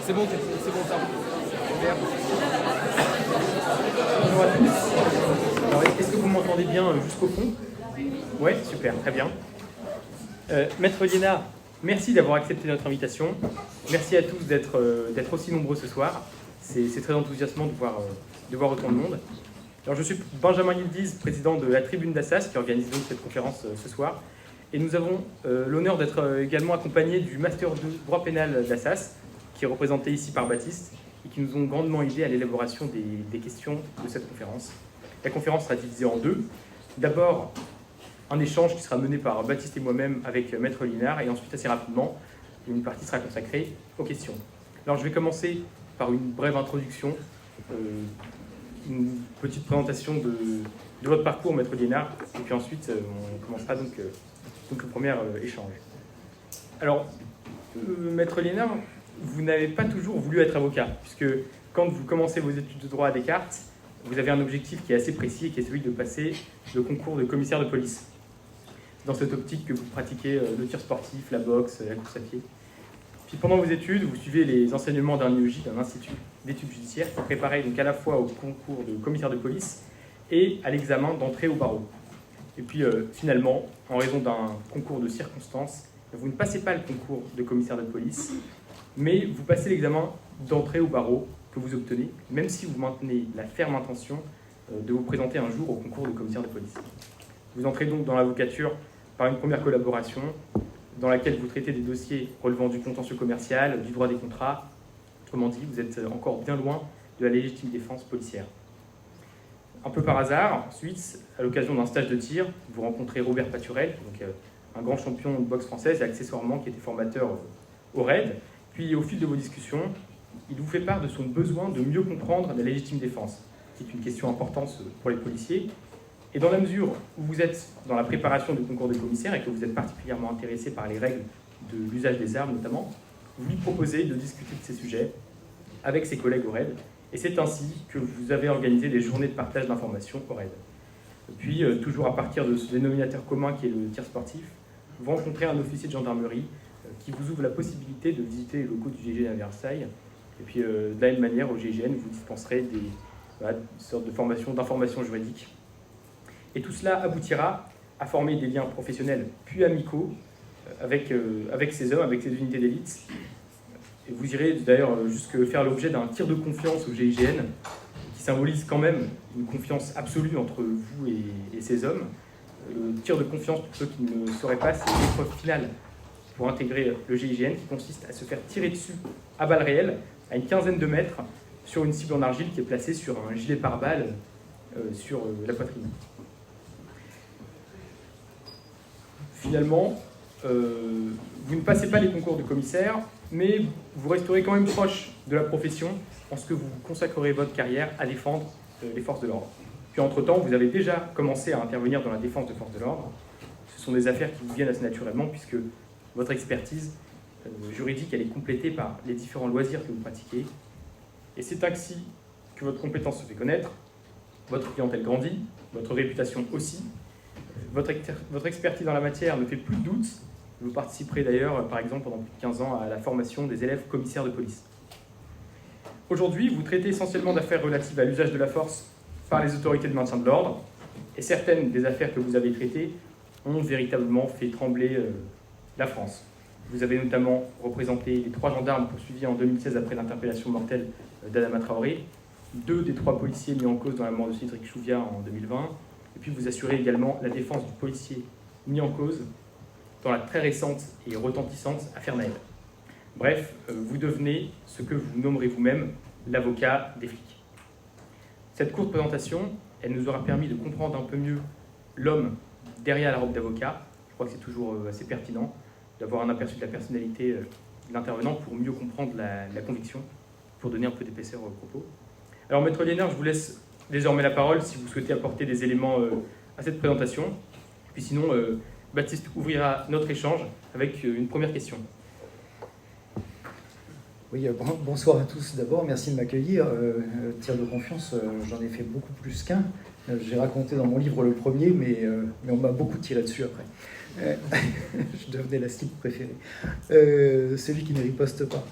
C'est bon ça. Super. Bonjour à tous. Alors, est-ce que vous m'entendez bien jusqu'au fond? Ouais, super, très bien. Maître Liénard, merci d'avoir accepté notre invitation. Merci à tous d'être aussi nombreux ce soir. C'est très enthousiasmant de voir autant de monde. Alors, je suis Benjamin Yildiz, président de la Tribune d'Assas, qui organise donc cette conférence ce soir. Et nous avons l'honneur d'être également accompagnés du Master 2 droit pénal d'Assas, qui est représenté ici par Baptiste, et qui nous ont grandement aidés à l'élaboration des questions de cette conférence. La conférence sera divisée en deux. D'abord, un échange qui sera mené par Baptiste et moi-même avec Maître Liénard, et ensuite, assez rapidement, une partie sera consacrée aux questions. Alors, je vais commencer par une brève introduction, une petite présentation de votre parcours, Maître Liénard, et puis ensuite, on commencera donc le premier échange. Alors, Maître Liénard, vous n'avez pas toujours voulu être avocat, puisque quand vous commencez vos études de droit à Descartes, vous avez un objectif qui est assez précis, qui est celui de passer le concours de commissaire de police. Dans cette optique que vous pratiquez le tir sportif, la boxe, la course à pied. Puis pendant vos études, vous suivez les enseignements d'un IEJ, d'un institut d'études judiciaires, qui préparait donc à la fois au concours de commissaire de police et à l'examen d'entrée au barreau. Et puis finalement, en raison d'un concours de circonstances, vous ne passez pas le concours de commissaire de police, mais vous passez l'examen d'entrée au barreau que vous obtenez, même si vous maintenez la ferme intention de vous présenter un jour au concours de commissaire de police. Vous entrez donc dans l'avocature par une première collaboration dans laquelle vous traitez des dossiers relevant du contentieux commercial, du droit des contrats. Autrement dit, vous êtes encore bien loin de la légitime défense policière. Un peu par hasard, ensuite, à l'occasion d'un stage de tir, vous rencontrez Robert Paturel, donc un grand champion de boxe française et accessoirement qui était formateur au RAID. Puis au fil de vos discussions, il vous fait part de son besoin de mieux comprendre la légitime défense, qui est une question importante pour les policiers. Et dans la mesure où vous êtes dans la préparation du concours de commissaire et que vous êtes particulièrement intéressé par les règles de l'usage des armes notamment, vous lui proposez de discuter de ces sujets avec ses collègues au RAID. Et c'est ainsi que vous avez organisé des journées de partage d'informations au RAID. Puis, toujours à partir de ce dénominateur commun qui est le tir sportif, vous rencontrez un officier de gendarmerie qui vous ouvre la possibilité de visiter les locaux du GIGN à Versailles. Et puis, de la même manière, au GIGN, vous dispenserez des sortes de formations d'information juridique. Et tout cela aboutira à former des liens professionnels puis amicaux avec ces hommes, avec ces unités d'élite. Et vous irez d'ailleurs jusque faire l'objet d'un tir de confiance au GIGN, qui symbolise quand même une confiance absolue entre vous et ces hommes. Le tir de confiance, pour ceux qui ne le sauraient pas, c'est l'épreuve finale pour intégrer le GIGN, qui consiste à se faire tirer dessus à balles réelles, à une quinzaine de mètres, sur une cible en argile qui est placée sur un gilet pare-balles sur la poitrine. Finalement, vous ne passez pas les concours de commissaire, mais vous resterez quand même proche de la profession en ce que vous consacrerez votre carrière à défendre les forces de l'ordre. Puis entre-temps, vous avez déjà commencé à intervenir dans la défense de forces de l'ordre. Ce sont des affaires qui vous viennent assez naturellement puisque votre expertise juridique, elle est complétée par les différents loisirs que vous pratiquez. Et c'est ainsi que votre compétence se fait connaître, votre clientèle grandit, votre réputation aussi. Votre expertise dans la matière ne fait plus de doute. Vous participerez d'ailleurs, par exemple, pendant plus de 15 ans à la formation des élèves commissaires de police. Aujourd'hui, vous traitez essentiellement d'affaires relatives à l'usage de la force par les autorités de maintien de l'ordre, et certaines des affaires que vous avez traitées ont véritablement fait trembler la France. Vous avez notamment représenté les 3 gendarmes poursuivis en 2016 après l'interpellation mortelle d'Adama Traoré, 2 des 3 policiers mis en cause dans la mort de Cédric Chouviat en 2020, et puis vous assurez également la défense du policier mis en cause dans la très récente et retentissante affaire Naël. Bref, vous devenez ce que vous nommerez vous-même l'avocat des flics. Cette courte présentation, elle nous aura permis de comprendre un peu mieux l'homme derrière la robe d'avocat. Je crois que c'est toujours assez pertinent d'avoir un aperçu de la personnalité de l'intervenant pour mieux comprendre la conviction, pour donner un peu d'épaisseur au propos. Alors, Maître Liénard, je vous laisse désormais la parole si vous souhaitez apporter des éléments à cette présentation. Puis sinon, Baptiste ouvrira notre échange avec une première question. Oui, bonsoir à tous d'abord, merci de m'accueillir. Tir de confiance, j'en ai fait beaucoup plus qu'un. J'ai raconté dans mon livre le premier, mais on m'a beaucoup tiré dessus après. Je devenais la cible préférée. Celui qui ne riposte pas.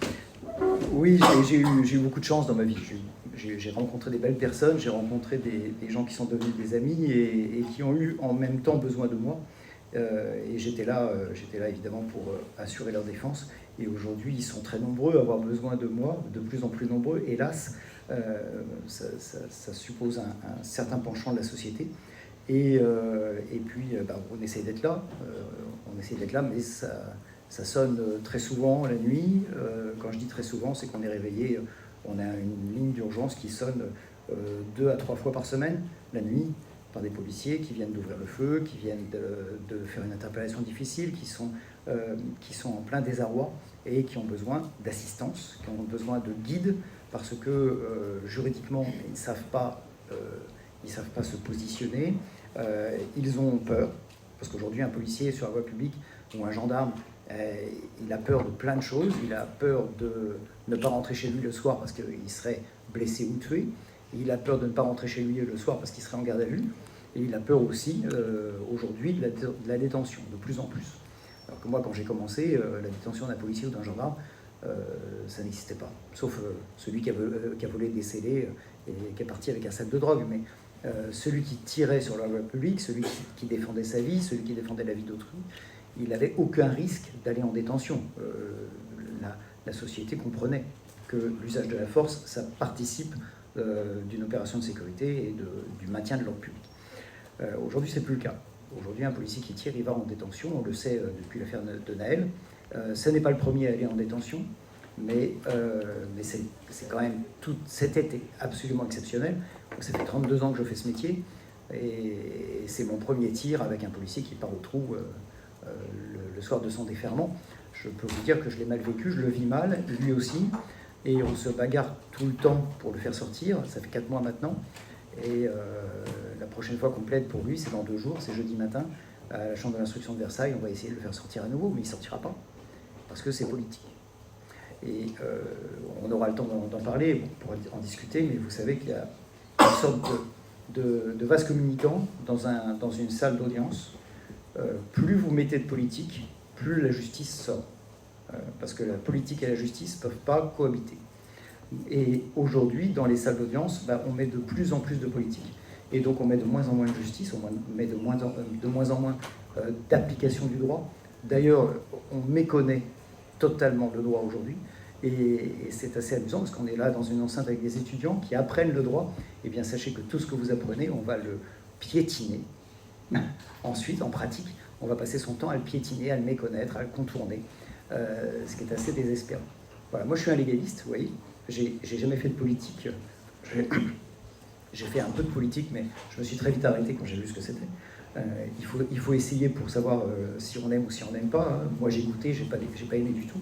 Oui, j'ai eu beaucoup de chance dans ma vie. J'ai rencontré des belles personnes, j'ai rencontré des gens qui sont devenus des amis et qui ont eu en même temps besoin de moi. Et j'étais là évidemment pour assurer leur défense. Et aujourd'hui, ils sont très nombreux à avoir besoin de moi, de plus en plus nombreux. Hélas, ça suppose un certain penchant de la société. Et puis, on essaie d'être là. Mais ça sonne très souvent la nuit. Quand je dis très souvent, c'est qu'on est réveillé. On a une ligne d'urgence qui sonne 2 à 3 fois par semaine, la nuit, par des policiers qui viennent d'ouvrir le feu, qui viennent de faire une interpellation difficile, qui sont en plein désarroi et qui ont besoin d'assistance, qui ont besoin de guide, parce que juridiquement, ils ne savent pas se positionner. Ils ont peur, parce qu'aujourd'hui, un policier sur la voie publique ou un gendarme, il a peur de plein de choses. Il a peur de ne pas rentrer chez lui le soir parce qu'il serait blessé ou tué. Il a peur de ne pas rentrer chez lui le soir parce qu'il serait en garde à vue. Et il a peur aussi, aujourd'hui, de la détention, de plus en plus. Alors que moi, quand j'ai commencé, la détention d'un policier ou d'un gendarme, ça n'existait pas. Sauf celui qui a volé des scellés et qui est parti avec un sac de drogue. Mais celui qui tirait sur la voie publique, celui qui défendait sa vie, celui qui défendait la vie d'autrui, il n'avait aucun risque d'aller en détention. La société comprenait que l'usage de la force, ça participe d'une opération de sécurité et du maintien de l'ordre public. Aujourd'hui, c'est plus le cas. Aujourd'hui, un policier qui tire, il va en détention. On le sait depuis l'affaire de Naël. Ce n'est pas le premier à aller en détention, mais c'est quand même tout cet été absolument exceptionnel. Ça fait 32 ans que je fais ce métier et c'est mon premier tir avec un policier qui part au trou le soir de son déferment. Je peux vous dire que je l'ai mal vécu, je le vis mal, lui aussi, et on se bagarre tout le temps pour le faire sortir. Ça fait 4 mois maintenant, et la prochaine fois qu'on plaide pour lui, c'est dans 2 jours, c'est jeudi matin, à la chambre de l'instruction de Versailles. On va essayer de le faire sortir à nouveau, mais il ne sortira pas, parce que c'est politique. Et on aura le temps d'en parler, on pourra en discuter, mais vous savez qu'il y a une sorte de vase communicant dans une salle d'audience. Plus vous mettez de politique, plus la justice sort. Parce que la politique et la justice ne peuvent pas cohabiter. Et aujourd'hui, dans les salles d'audience, on met de plus en plus de politique. Et donc on met de moins en moins de justice, on met de moins en moins d'application du droit. D'ailleurs, on méconnaît totalement le droit aujourd'hui. Et c'est assez amusant parce qu'on est là dans une enceinte avec des étudiants qui apprennent le droit. Et bien sachez que tout ce que vous apprenez, on va le piétiner. Ensuite, en pratique, on va passer son temps à le piétiner, à le méconnaître, à le contourner, ce qui est assez désespérant. Voilà, moi je suis un légaliste, vous voyez, j'ai jamais fait de politique, j'ai fait un peu de politique, mais je me suis très vite arrêté quand j'ai vu ce que c'était. Il faut essayer pour savoir si on aime ou si on n'aime pas. Moi j'ai goûté, j'ai pas aimé du tout,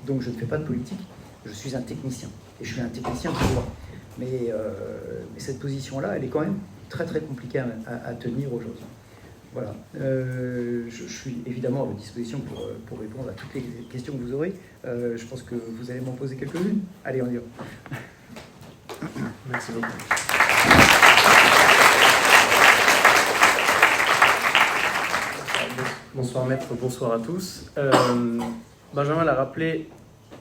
donc je ne fais pas de politique, je suis un technicien, et je suis un technicien de droit. Mais cette position-là, elle est quand même très très compliquée à tenir aujourd'hui. Voilà, je suis évidemment à votre disposition pour répondre à toutes les questions que vous aurez. Je pense que vous allez m'en poser quelques-unes. Allez, on y va. Merci beaucoup. Bonsoir maître, bonsoir à tous. Benjamin l'a rappelé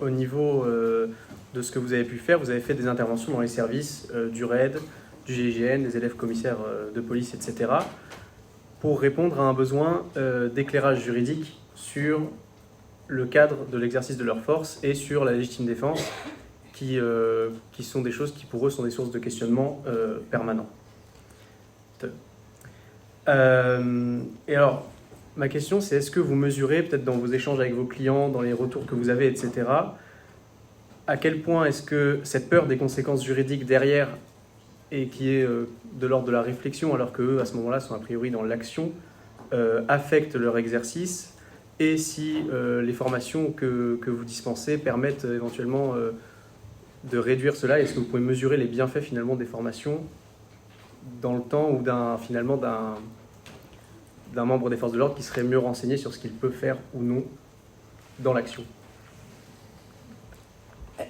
au niveau de ce que vous avez pu faire. Vous avez fait des interventions dans les services du RAID, du GIGN, des élèves commissaires de police, etc., pour répondre à un besoin d'éclairage juridique sur le cadre de l'exercice de leur force et sur la légitime défense, qui sont des choses qui pour eux sont des sources de questionnement permanents. Et alors, ma question c'est, est-ce que vous mesurez, peut-être dans vos échanges avec vos clients, dans les retours que vous avez, etc., à quel point est-ce que cette peur des conséquences juridiques derrière, et qui est de l'ordre de la réflexion, alors qu'eux, à ce moment-là, sont a priori dans l'action, affectent leur exercice, et si les formations que vous dispensez permettent éventuellement de réduire cela. Est-ce que vous pouvez mesurer les bienfaits finalement des formations dans le temps, ou finalement d'un membre des forces de l'ordre qui serait mieux renseigné sur ce qu'il peut faire ou non dans l'action?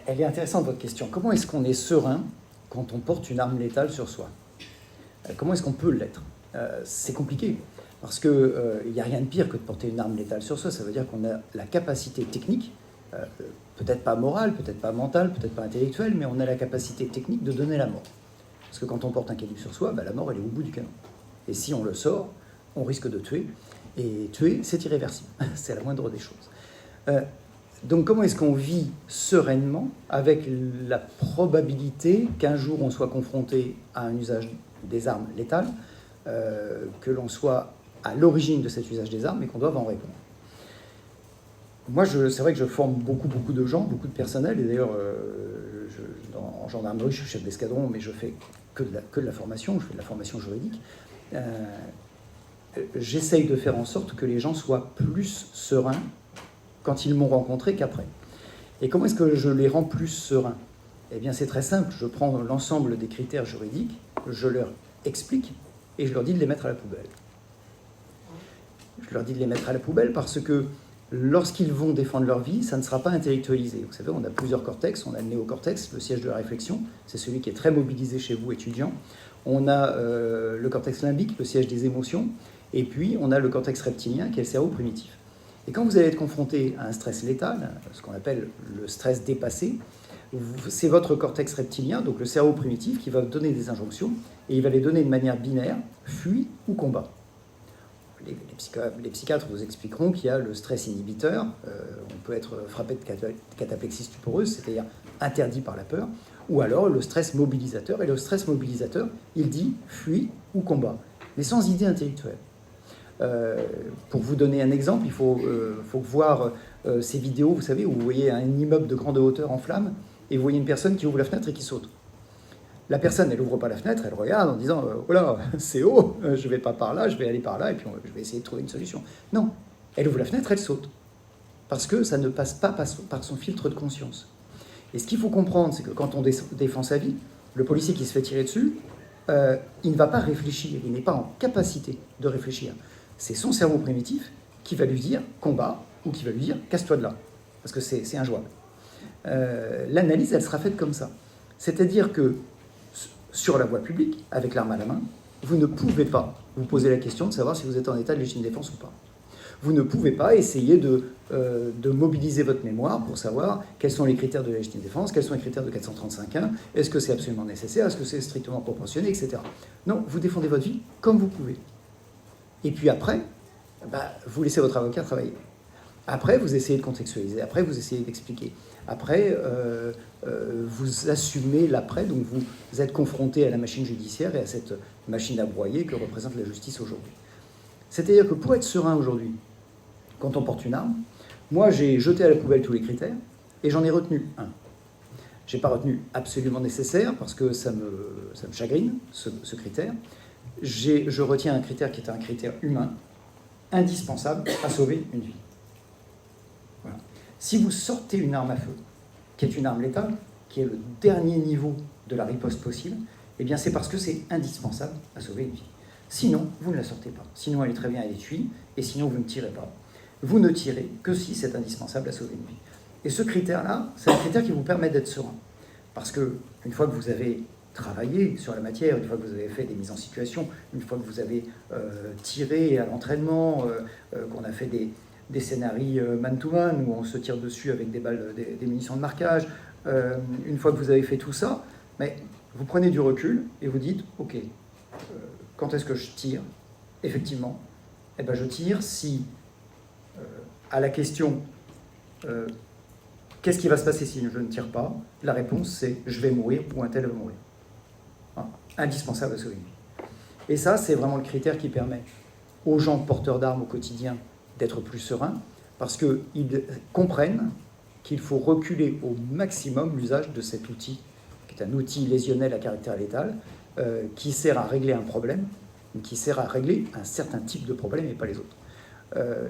Elle est intéressante votre question. Comment est-ce qu'on est serein quand on porte une arme létale sur soi? Comment est-ce qu'on peut l'être? C'est compliqué, parce qu'il n'y a rien de pire que de porter une arme létale sur soi. Ça veut dire qu'on a la capacité technique peut-être pas morale, peut-être pas mentale, peut-être pas intellectuelle, mais on a la capacité technique de donner la mort. Parce que quand on porte un calibre sur soi, la mort, elle est au bout du canon. Et si on le sort, on risque de tuer. Et tuer, c'est irréversible. C'est la moindre des choses. Donc comment est-ce qu'on vit sereinement avec la probabilité qu'un jour on soit confronté à un usage des armes létales, que l'on soit à l'origine de cet usage des armes et qu'on doive en répondre? Moi, c'est vrai que je forme beaucoup de gens, beaucoup de personnel, et d'ailleurs, en gendarmerie, je suis chef d'escadron, mais je fais que de la formation, je fais de la formation juridique. J'essaye de faire en sorte que les gens soient plus sereins quand ils m'ont rencontré qu'après. Et comment est-ce que je les rends plus sereins? Eh bien, c'est très simple, je prends l'ensemble des critères juridiques, je leur explique, et je leur dis de les mettre à la poubelle. Je leur dis de les mettre à la poubelle parce que lorsqu'ils vont défendre leur vie, ça ne sera pas intellectualisé. Vous savez, on a plusieurs cortex. On a le néocortex, le siège de la réflexion. C'est celui qui est très mobilisé chez vous, étudiants. On a le cortex limbique, le siège des émotions. Et puis, on a le cortex reptilien, qui est le cerveau primitif. Et quand vous allez être confronté à un stress létal, ce qu'on appelle le stress dépassé, c'est votre cortex reptilien, donc le cerveau primitif, qui va vous donner des injonctions. Et il va les donner de manière binaire, fuis ou combat. Les psychiatres vous expliqueront qu'il y a le stress inhibiteur, on peut être frappé de cataplexie stuporeuse, c'est-à-dire interdit par la peur, ou alors le stress mobilisateur. Et le stress mobilisateur, il dit fuis ou combat, mais sans idée intellectuelle. Pour vous donner un exemple, il faut voir ces vidéos, vous savez, où vous voyez un immeuble de grande hauteur en flammes, et vous voyez une personne qui ouvre la fenêtre et qui saute. La personne, elle n'ouvre pas la fenêtre, elle regarde en disant « Oh là, c'est haut, je ne vais pas par là, je vais aller par là, et puis je vais essayer de trouver une solution. » Non, elle ouvre la fenêtre, elle saute. Parce que ça ne passe pas par son filtre de conscience. Et ce qu'il faut comprendre, c'est que quand on défend sa vie, le policier qui se fait tirer dessus, il ne va pas réfléchir, il n'est pas en capacité de réfléchir. C'est son cerveau primitif qui va lui dire « combat » ou qui va lui dire « casse-toi de là », parce que c'est injouable. L'analyse, elle sera faite comme ça. C'est-à-dire que sur la voie publique, avec l'arme à la main, vous ne pouvez pas vous poser la question de savoir si vous êtes en état de légitime défense ou pas. Vous ne pouvez pas essayer de mobiliser votre mémoire pour savoir quels sont les critères de la légitime défense, quels sont les critères de 435.1, est-ce que c'est absolument nécessaire, est-ce que c'est strictement proportionné, etc. Non, vous défendez votre vie comme vous pouvez. Et puis après, vous laissez votre avocat travailler. Après, vous essayez de contextualiser, après, vous essayez d'expliquer. Après, vous assumez l'après, donc vous êtes confronté à la machine judiciaire et à cette machine à broyer que représente la justice aujourd'hui. C'est-à-dire que pour être serein aujourd'hui, quand on porte une arme, moi j'ai jeté à la poubelle tous les critères et j'en ai retenu un. Je n'ai pas retenu absolument nécessaire parce que ça me chagrine, ce critère. Je retiens un critère qui est un critère humain, indispensable à sauver une vie. Voilà. Si vous sortez une arme à feu, qui est une arme létale, qui est le dernier niveau de la riposte possible, eh bien c'est parce que c'est indispensable à sauver une vie. Sinon, vous ne la sortez pas. Sinon, elle est très bien, elle est tuée, et sinon, vous ne tirez pas. Vous ne tirez que si c'est indispensable à sauver une vie. Et ce critère-là, c'est un critère qui vous permet d'être serein. Parce que une fois que vous avez travaillé sur la matière, une fois que vous avez fait des mises en situation, une fois que vous avez tiré à l'entraînement, qu'on a fait des scénarios man-to-man, où on se tire dessus avec des balles, des munitions de marquage, une fois que vous avez fait tout ça, mais vous prenez du recul et vous dites, ok, quand est-ce que je tire? Effectivement, eh ben je tire si, à la question, qu'est-ce qui va se passer si je ne tire pas? La réponse, c'est je vais mourir ou un tel va mourir. Hein, indispensable à sauver une vie. Et ça, c'est vraiment le critère qui permet aux gens porteurs d'armes au quotidien d'être plus sereins, parce qu'ils comprennent qu'il faut reculer au maximum l'usage de cet outil, qui est un outil lésionnel à caractère létal, qui sert à régler un problème, qui sert à régler un certain type de problème et pas les autres.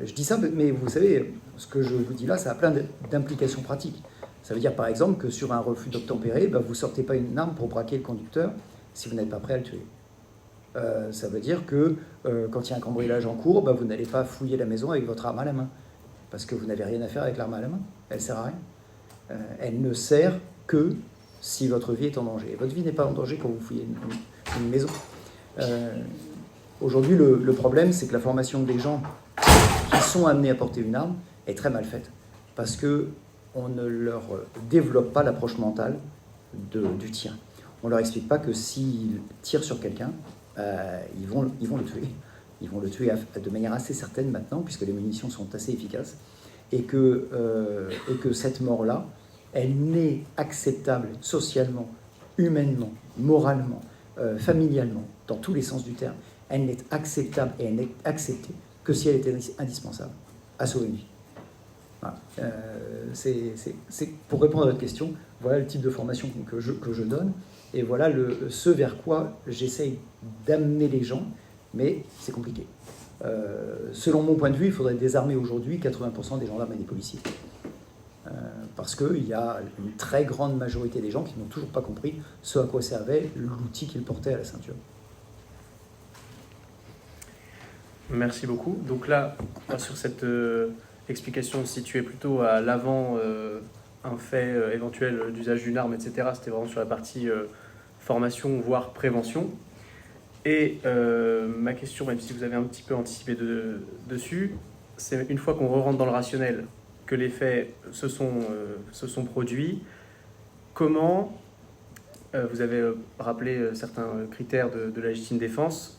Je dis ça, mais vous savez, ce que je vous dis là, ça a plein d'implications pratiques. Ça veut dire par exemple que sur un refus d'obtempérer, vous ne sortez pas une arme pour braquer le conducteur si vous n'êtes pas prêt à le tuer. Ça veut dire que quand il y a un cambriolage en cours, vous n'allez pas fouiller la maison avec votre arme à la main, parce que vous n'avez rien à faire avec l'arme à la main. Elle ne sert à rien. Elle ne sert que si votre vie est en danger. Et votre vie n'est pas en danger quand vous fouillez une maison. Aujourd'hui, le problème, c'est que la formation des gens qui sont amenés à porter une arme est très mal faite. Parce que on ne leur développe pas l'approche mentale du tir. On ne leur explique pas que s'ils tirent sur quelqu'un, ils vont le tuer. Ils vont le tuer de manière assez certaine maintenant, puisque les munitions sont assez efficaces, et que cette mort-là, elle n'est acceptable socialement, humainement, moralement, familialement, dans tous les sens du terme. Elle n'est acceptable et elle n'est acceptée que si elle était indispensable à sauver une vie. Voilà. C'est pour répondre à votre question, voilà le type de formation que je donne, et voilà ce vers quoi j'essaye d'amener les gens, mais c'est compliqué. Selon mon point de vue, il faudrait désarmer aujourd'hui 80% des gendarmes et des policiers. Parce qu'il y a une très grande majorité des gens qui n'ont toujours pas compris ce à quoi servait l'outil qu'ils portaient à la ceinture. Merci beaucoup. Donc là, sur cette explication située plutôt à l'avant un fait éventuel d'usage d'une arme, etc., c'était vraiment sur la partie formation, voire prévention. Et ma question, même si vous avez un petit peu anticipé dessus, c'est une fois qu'on rentre dans le rationnel, que les faits se sont produits, comment, vous avez rappelé certains critères de la légitime défense,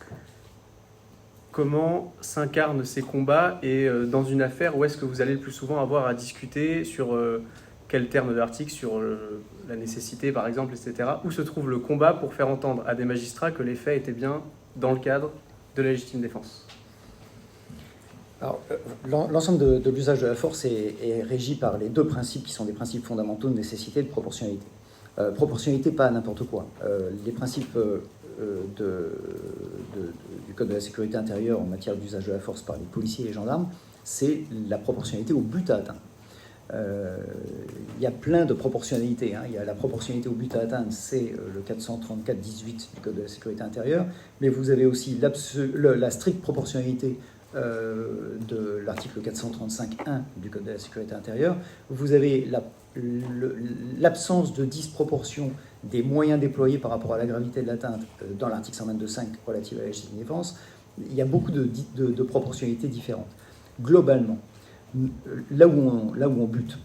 comment s'incarnent ces combats et dans une affaire, où est-ce que vous allez le plus souvent avoir à discuter sur quel terme de l'article, sur la nécessité par exemple, etc. Où se trouve le combat pour faire entendre à des magistrats que les faits étaient bien dans le cadre de la légitime défense? Alors, l'ensemble de l'usage de la force est régi par les deux principes qui sont des principes fondamentaux de nécessité et de proportionnalité. Proportionnalité, pas à n'importe quoi. Les principes du Code de la sécurité intérieure en matière d'usage de la force par les policiers et les gendarmes, c'est la proportionnalité au but à atteindre. Il y a plein de proportionnalités. Il y a la proportionnalité au but à atteindre, c'est le 434-18 du Code de la sécurité intérieure, mais vous avez aussi la stricte proportionnalité de l'article 435.1 du Code de la sécurité intérieure. Vous avez l'absence de disproportion des moyens déployés par rapport à la gravité de l'atteinte dans l'article 122.5 relatif à la légitime défense. Il y a beaucoup de proportionnalités différentes. Globalement, là où on bute,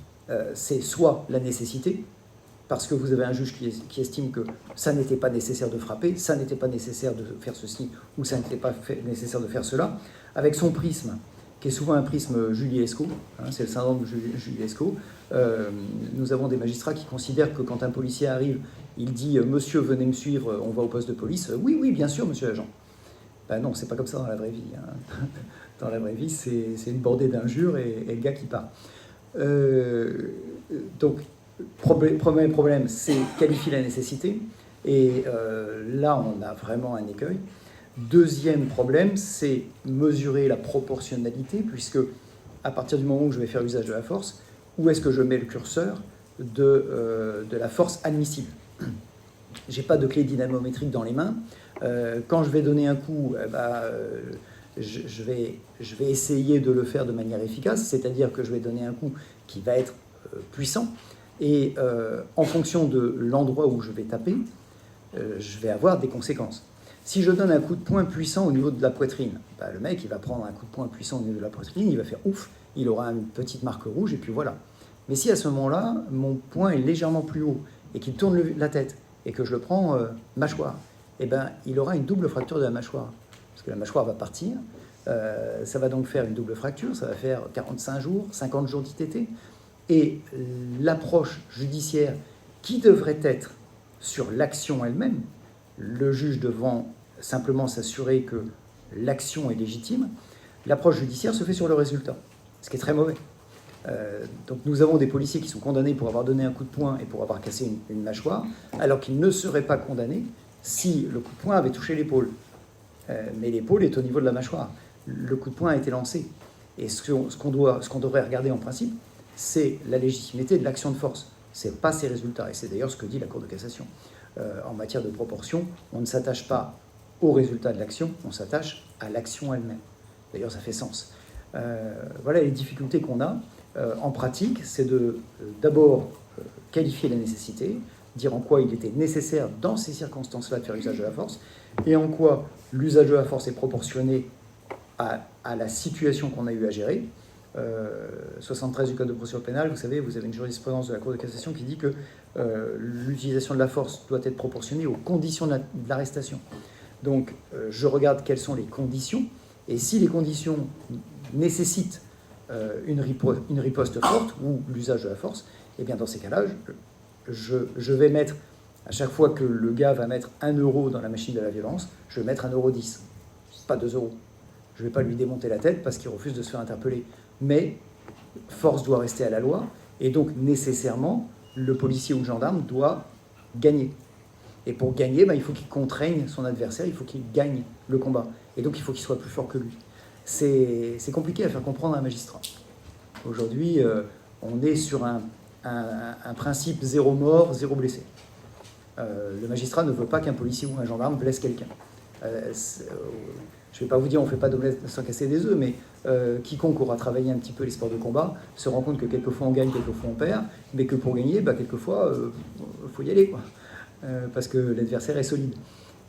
c'est soit la nécessité, parce que vous avez un juge qui estime que ça n'était pas nécessaire de frapper, ça n'était pas nécessaire de faire ceci, ou ça n'était pas nécessaire de faire cela, avec son prisme, qui est souvent un prisme Juliesco, c'est le syndrome de Juliesco. Nous avons des magistrats qui considèrent que quand un policier arrive, il dit « Monsieur, venez me suivre, on va au poste de police ». « Oui, oui, bien sûr, monsieur l'agent ». Ben non, c'est pas comme ça dans la vraie vie. Dans la vraie vie, c'est une bordée d'injures et le gars qui part. Donc, premier problème, c'est qualifier la nécessité. Et là, on a vraiment un écueil. Deuxième problème, c'est mesurer la proportionnalité, puisque à partir du moment où je vais faire usage de la force, où est-ce que je mets le curseur de la force admissible? Je n'ai pas de clé dynamométrique dans les mains. Quand je vais donner un coup, je vais essayer de le faire de manière efficace, c'est-à-dire que je vais donner un coup qui va être puissant, et en fonction de l'endroit où je vais taper, je vais avoir des conséquences. Si je donne un coup de poing puissant au niveau de la poitrine, le mec il va prendre un coup de poing puissant au niveau de la poitrine, il va faire ouf, il aura une petite marque rouge, et puis voilà. Mais si à ce moment-là, mon poing est légèrement plus haut, et qu'il tourne la tête, et que je le prends mâchoire, eh ben, il aura une double fracture de la mâchoire. Parce que la mâchoire va partir, ça va donc faire une double fracture, ça va faire 45 jours, 50 jours d'ITT. Et l'approche judiciaire qui devrait être sur l'action elle-même, le juge devant simplement s'assurer que l'action est légitime, l'approche judiciaire se fait sur le résultat, ce qui est très mauvais. Donc nous avons des policiers qui sont condamnés pour avoir donné un coup de poing et pour avoir cassé une mâchoire, alors qu'ils ne seraient pas condamnés si le coup de poing avait touché l'épaule. Mais l'épaule est au niveau de la mâchoire. Le coup de poing a été lancé. Et ce qu'on devrait regarder en principe, c'est la légitimité de l'action de force. Ce n'est pas ses résultats. Et c'est d'ailleurs ce que dit la Cour de cassation. En matière de proportion, on ne s'attache pas au résultat de l'action, on s'attache à l'action elle-même. D'ailleurs, ça fait sens. Voilà les difficultés qu'on a. En pratique, c'est d'abord qualifier la nécessité, dire en quoi il était nécessaire dans ces circonstances-là de faire usage de la force, et en quoi l'usage de la force est proportionné à la situation qu'on a eu à gérer. 73 du Code de procédure pénale, vous savez, vous avez une jurisprudence de la Cour de cassation qui dit que l'utilisation de la force doit être proportionnée aux conditions de l'arrestation. Donc, je regarde quelles sont les conditions, et si les conditions nécessitent une riposte forte ou l'usage de la force, et bien dans ces cas-là, je vais mettre, à chaque fois que le gars va mettre 1 euro dans la machine de la violence, je vais mettre 1,10 €, pas 2 euros. Je ne vais pas lui démonter la tête parce qu'il refuse de se faire interpeller. Mais force doit rester à la loi, et donc nécessairement, le policier ou le gendarme doit gagner. Et pour gagner, il faut qu'il contraigne son adversaire, il faut qu'il gagne le combat. Et donc il faut qu'il soit plus fort que lui. C'est compliqué à faire comprendre à un magistrat. Aujourd'hui, on est sur un principe 0 mort, 0 blessé. Le magistrat ne veut pas qu'un policier ou un gendarme blesse quelqu'un. Je ne vais pas vous dire on ne fait pas d'omelette sans casser des œufs, mais quiconque aura travaillé un petit peu les sports de combat se rend compte que quelquefois on gagne, quelquefois on perd, mais que pour gagner, quelquefois, faut y aller, quoi. Parce que l'adversaire est solide.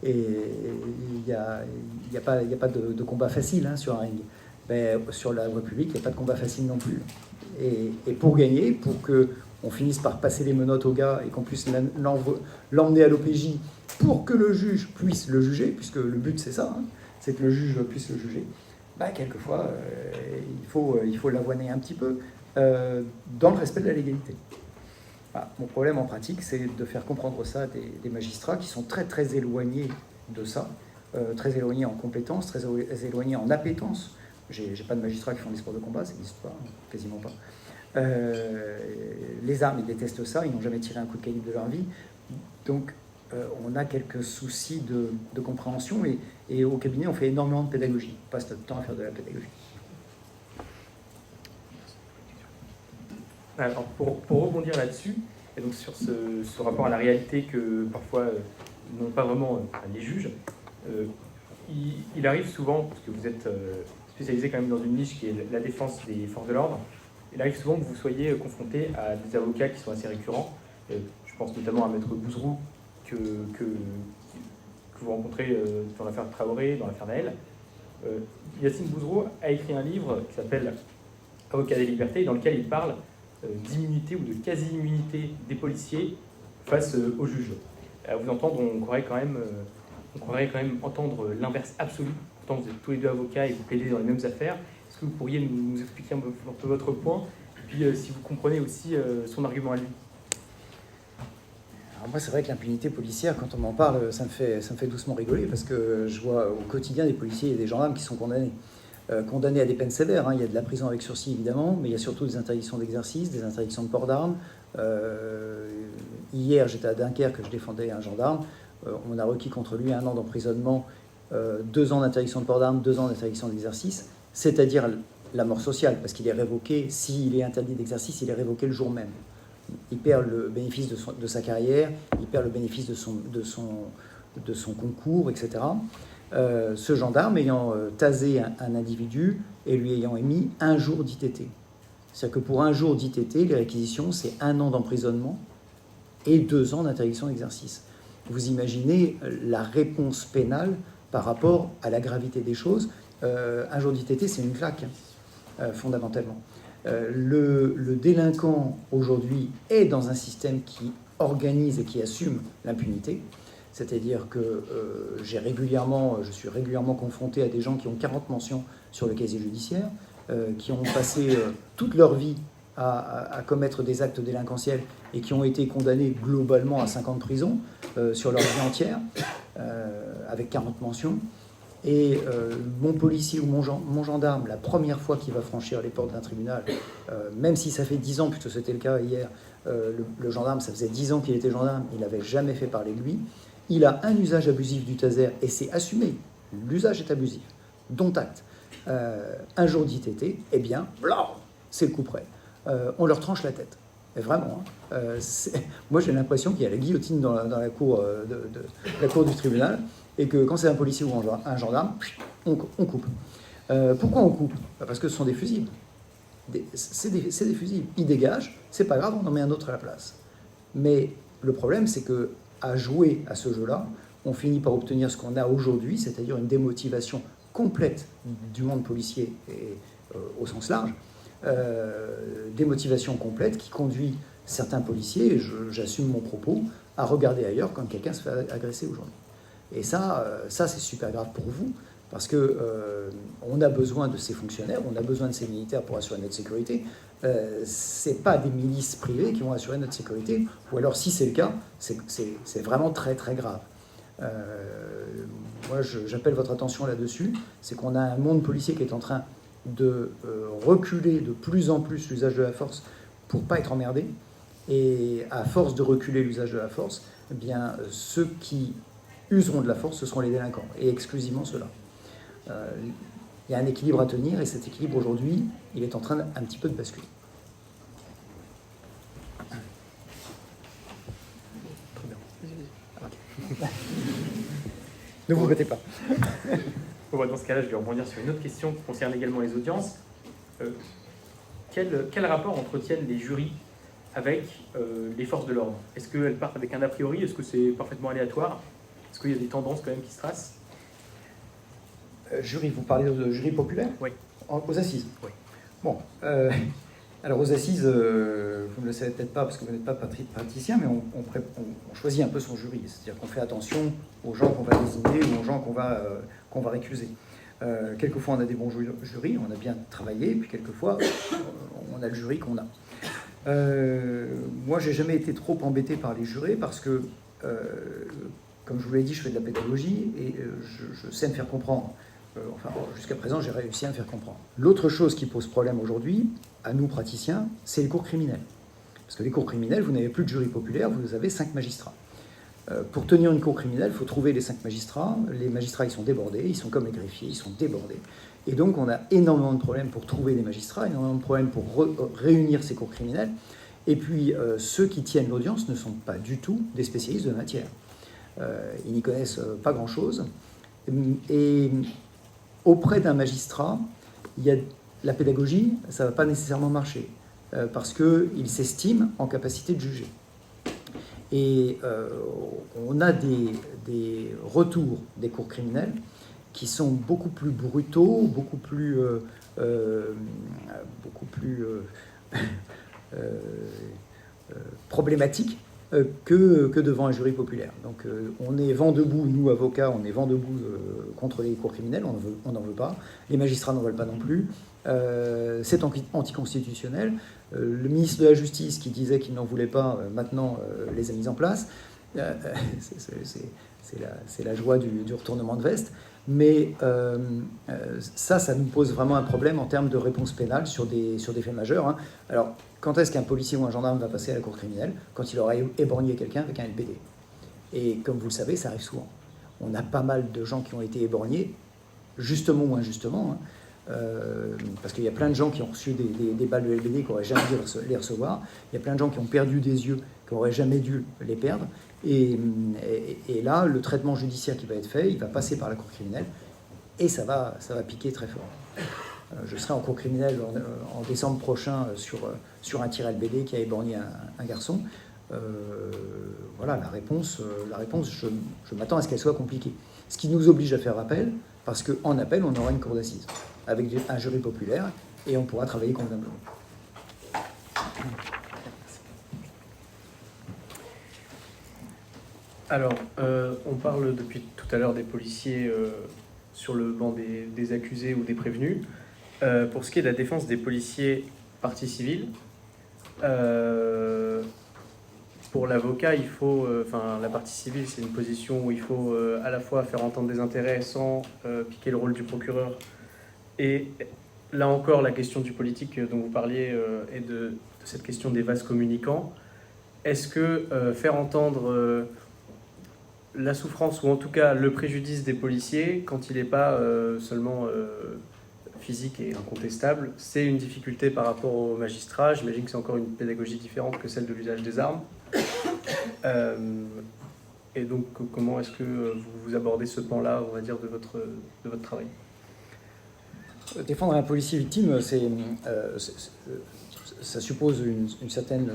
Et il n'y a pas de combat facile sur un ring. Mais sur la voie publique, il n'y a pas de combat facile non plus. Et pour gagner, pour qu'on finisse par passer les menottes au gars et qu'on puisse l'emmener à l'OPJ pour que le juge puisse le juger, puisque le but c'est ça, c'est que le juge puisse le juger, quelquefois il faut l'avoiner un petit peu dans le respect de la légalité. Voilà. Mon problème en pratique, c'est de faire comprendre ça à des magistrats qui sont très très éloignés de ça, très éloignés en compétences, très éloignés en appétence. J'ai pas de magistrats qui font des sports de combat, ça n'existe pas, quasiment pas. Les armes, ils détestent ça, ils n'ont jamais tiré un coup de calibre de leur vie. Donc on a quelques soucis de compréhension, et au cabinet, on fait énormément de pédagogie. On passe notre temps à faire de la pédagogie. Alors, pour rebondir là-dessus, et donc sur ce rapport à la réalité que parfois n'ont pas vraiment les juges, il arrive souvent, parce que vous êtes spécialisé quand même dans une niche qui est la défense des forces de l'ordre, il arrive souvent que vous soyez confronté à des avocats qui sont assez récurrents. Je pense notamment à Maître Bouzrou, que vous rencontrez dans l'affaire Traoré, dans l'affaire Naël. Yacine Bouzrou a écrit un livre qui s'appelle « Avocat des libertés », dans lequel il parle d'immunité ou de quasi-immunité des policiers face aux juges. À vous entendre, on croirait quand même entendre l'inverse absolu. Pourtant, vous êtes tous les deux avocats et vous plaidez dans les mêmes affaires. Est-ce que vous pourriez nous expliquer un peu votre point, et puis si vous comprenez aussi son argument à lui? Alors moi, c'est vrai que l'impunité policière, quand on m'en parle, ça me fait doucement rigoler, parce que je vois au quotidien des policiers et des gendarmes qui sont condamnés. Condamnés à des peines sévères. Il y a de la prison avec sursis, évidemment, mais il y a surtout des interdictions d'exercice, des interdictions de port d'armes. Hier, j'étais à Dunkerque, je défendais un gendarme. On a requis contre lui 1 an d'emprisonnement, 2 ans d'interdiction de port d'armes, 2 ans d'interdiction d'exercice, c'est-à-dire la mort sociale, parce qu'il est révoqué, s'il est interdit d'exercice, il est révoqué le jour même. Il perd le bénéfice de sa carrière, il perd le bénéfice de son concours, etc. Ce gendarme ayant tasé un individu et lui ayant émis 1 jour d'ITT. C'est-à-dire que pour 1 jour d'ITT, les réquisitions, c'est 1 an d'emprisonnement et 2 ans d'interdiction d'exercice. Vous imaginez la réponse pénale par rapport à la gravité des choses. 1 jour d'ITT, c'est une claque, fondamentalement. Le délinquant, aujourd'hui, est dans un système qui organise et qui assume l'impunité. C'est-à-dire que je suis régulièrement confronté à des gens qui ont 40 mentions sur le casier judiciaire, qui ont passé toute leur vie à commettre des actes délinquentiels et qui ont été condamnés globalement à 5 ans de prison sur leur vie entière, avec 40 mentions. Et mon policier ou mon gendarme, la première fois qu'il va franchir les portes d'un tribunal, même si ça fait 10 ans, puisque c'était le cas hier, le gendarme, ça faisait 10 ans qu'il était gendarme, il n'avait jamais fait parler de lui. Il a un usage abusif du taser, et c'est assumé. L'usage est abusif, dont acte. 1 jour d'ITT, eh bien, c'est le coup près. On leur tranche la tête. Et vraiment. Moi, j'ai l'impression qu'il y a la guillotine dans la cour, la cour du tribunal, et que quand c'est un policier ou un gendarme, on coupe. Pourquoi on coupe? Parce que ce sont des fusibles. C'est des fusibles. Ils dégagent, c'est pas grave, on en met un autre à la place. Mais le problème, c'est que à jouer à ce jeu-là, on finit par obtenir ce qu'on a aujourd'hui, c'est-à-dire une démotivation complète du monde policier et, au sens large, démotivation complète qui conduit certains policiers, et j'assume mon propos, à regarder ailleurs quand quelqu'un se fait agresser aujourd'hui. Et ça c'est super grave pour vous, parce que on a besoin de ces fonctionnaires, on a besoin de ces militaires pour assurer notre sécurité. C'est pas des milices privées qui vont assurer notre sécurité, ou alors si c'est le cas, c'est vraiment très très grave. Moi, j'appelle votre attention là-dessus, c'est qu'on a un monde policier qui est en train de reculer de plus en plus l'usage de la force pour pas être emmerdé. Et à force de reculer l'usage de la force, eh bien, ceux qui useront de la force, ce seront les délinquants, et exclusivement ceux-là. Il y a un équilibre à tenir, et cet équilibre aujourd'hui, il est en train un petit peu de basculer. Très bien. Okay. Ne vous embêtez pas. Bon, dans ce cas-là, je vais rebondir sur une autre question qui concerne également les audiences. Quel rapport entretiennent les jurys avec les forces de l'ordre? Est-ce qu'elles partent avec un a priori? Est-ce que c'est parfaitement aléatoire? Est-ce qu'il y a des tendances quand même qui se tracent? Jury, vous parlez de jury populaire? Oui. Aux assises? Oui. Bon, alors aux assises, vous ne le savez peut-être pas parce que vous n'êtes pas praticien, mais on choisit un peu son jury. C'est-à-dire qu'on fait attention aux gens qu'on va désigner ou aux gens qu'on va récuser. Quelquefois, on a des bons jurys, on a bien travaillé, puis quelquefois, on a le jury qu'on a. Moi, j'ai jamais été trop embêté par les jurés parce que, comme je vous l'ai dit, je fais de la pédagogie et je sais me faire comprendre. Jusqu'à présent, j'ai réussi à me faire comprendre. L'autre chose qui pose problème aujourd'hui, à nous praticiens, c'est les cours criminels. Parce que les cours criminels, vous n'avez plus de jury populaire, vous avez 5 magistrats. Pour tenir une cour criminelle, il faut trouver les 5 magistrats. Les magistrats, ils sont débordés, ils sont comme les greffiers, ils sont débordés. Et donc, on a énormément de problèmes pour trouver des magistrats, énormément de problèmes pour réunir ces cours criminels. Et puis, ceux qui tiennent l'audience ne sont pas du tout des spécialistes de la matière. Ils n'y connaissent pas grand-chose. Et auprès d'un magistrat, il y a la pédagogie, ça ne va pas nécessairement marcher, parce qu'il s'estime en capacité de juger. Et on a des retours des cours criminels qui sont beaucoup plus brutaux, beaucoup plus problématiques que devant un jury populaire. Donc on est vent debout, nous avocats, on est vent debout contre les cours criminels, on n'en veut pas, les magistrats n'en veulent pas non plus, c'est anticonstitutionnel. Le ministre de la Justice qui disait qu'il n'en voulait pas, maintenant les a mis en place. C'est la joie du retournement de veste. Mais ça nous pose vraiment un problème en termes de réponse pénale sur des faits majeurs. Hein. Alors, quand est-ce qu'un policier ou un gendarme va passer à la cour criminelle? Quand il aura éborgné quelqu'un avec un LBD. Et comme vous le savez, ça arrive souvent. On a pas mal de gens qui ont été éborgnés, justement ou injustement, hein, parce qu'il y a plein de gens qui ont reçu des balles de LBD qui n'auraient jamais dû les recevoir. Il y a plein de gens qui ont perdu des yeux qui n'auraient jamais dû les perdre. Et là, le traitement judiciaire qui va être fait, il va passer par la cour criminelle et ça va piquer très fort. Je serai en cour criminelle en décembre prochain sur un tir LBD qui a éborgné un garçon. Voilà, la réponse je m'attends à ce qu'elle soit compliquée. Ce qui nous oblige à faire appel, parce qu'en appel, on aura une cour d'assises avec un jury populaire et on pourra travailler convenablement. Alors, on parle depuis tout à l'heure des policiers sur le banc des accusés ou des prévenus. Pour ce qui est de la défense des policiers partie civile, pour l'avocat, il faut, la partie civile, c'est une position où il faut à la fois faire entendre des intérêts sans piquer le rôle du procureur. Et là encore, la question du politique dont vous parliez et de cette question des vases communicants. Est-ce que faire entendre la souffrance ou en tout cas le préjudice des policiers, quand il n'est pas seulement physique et incontestable, c'est une difficulté par rapport aux magistrats? J'imagine que c'est encore une pédagogie différente que celle de l'usage des armes. Et donc, comment est-ce que vous abordez ce pan-là, on va dire, de votre travail? Défendre un policier victime, ça suppose une certaine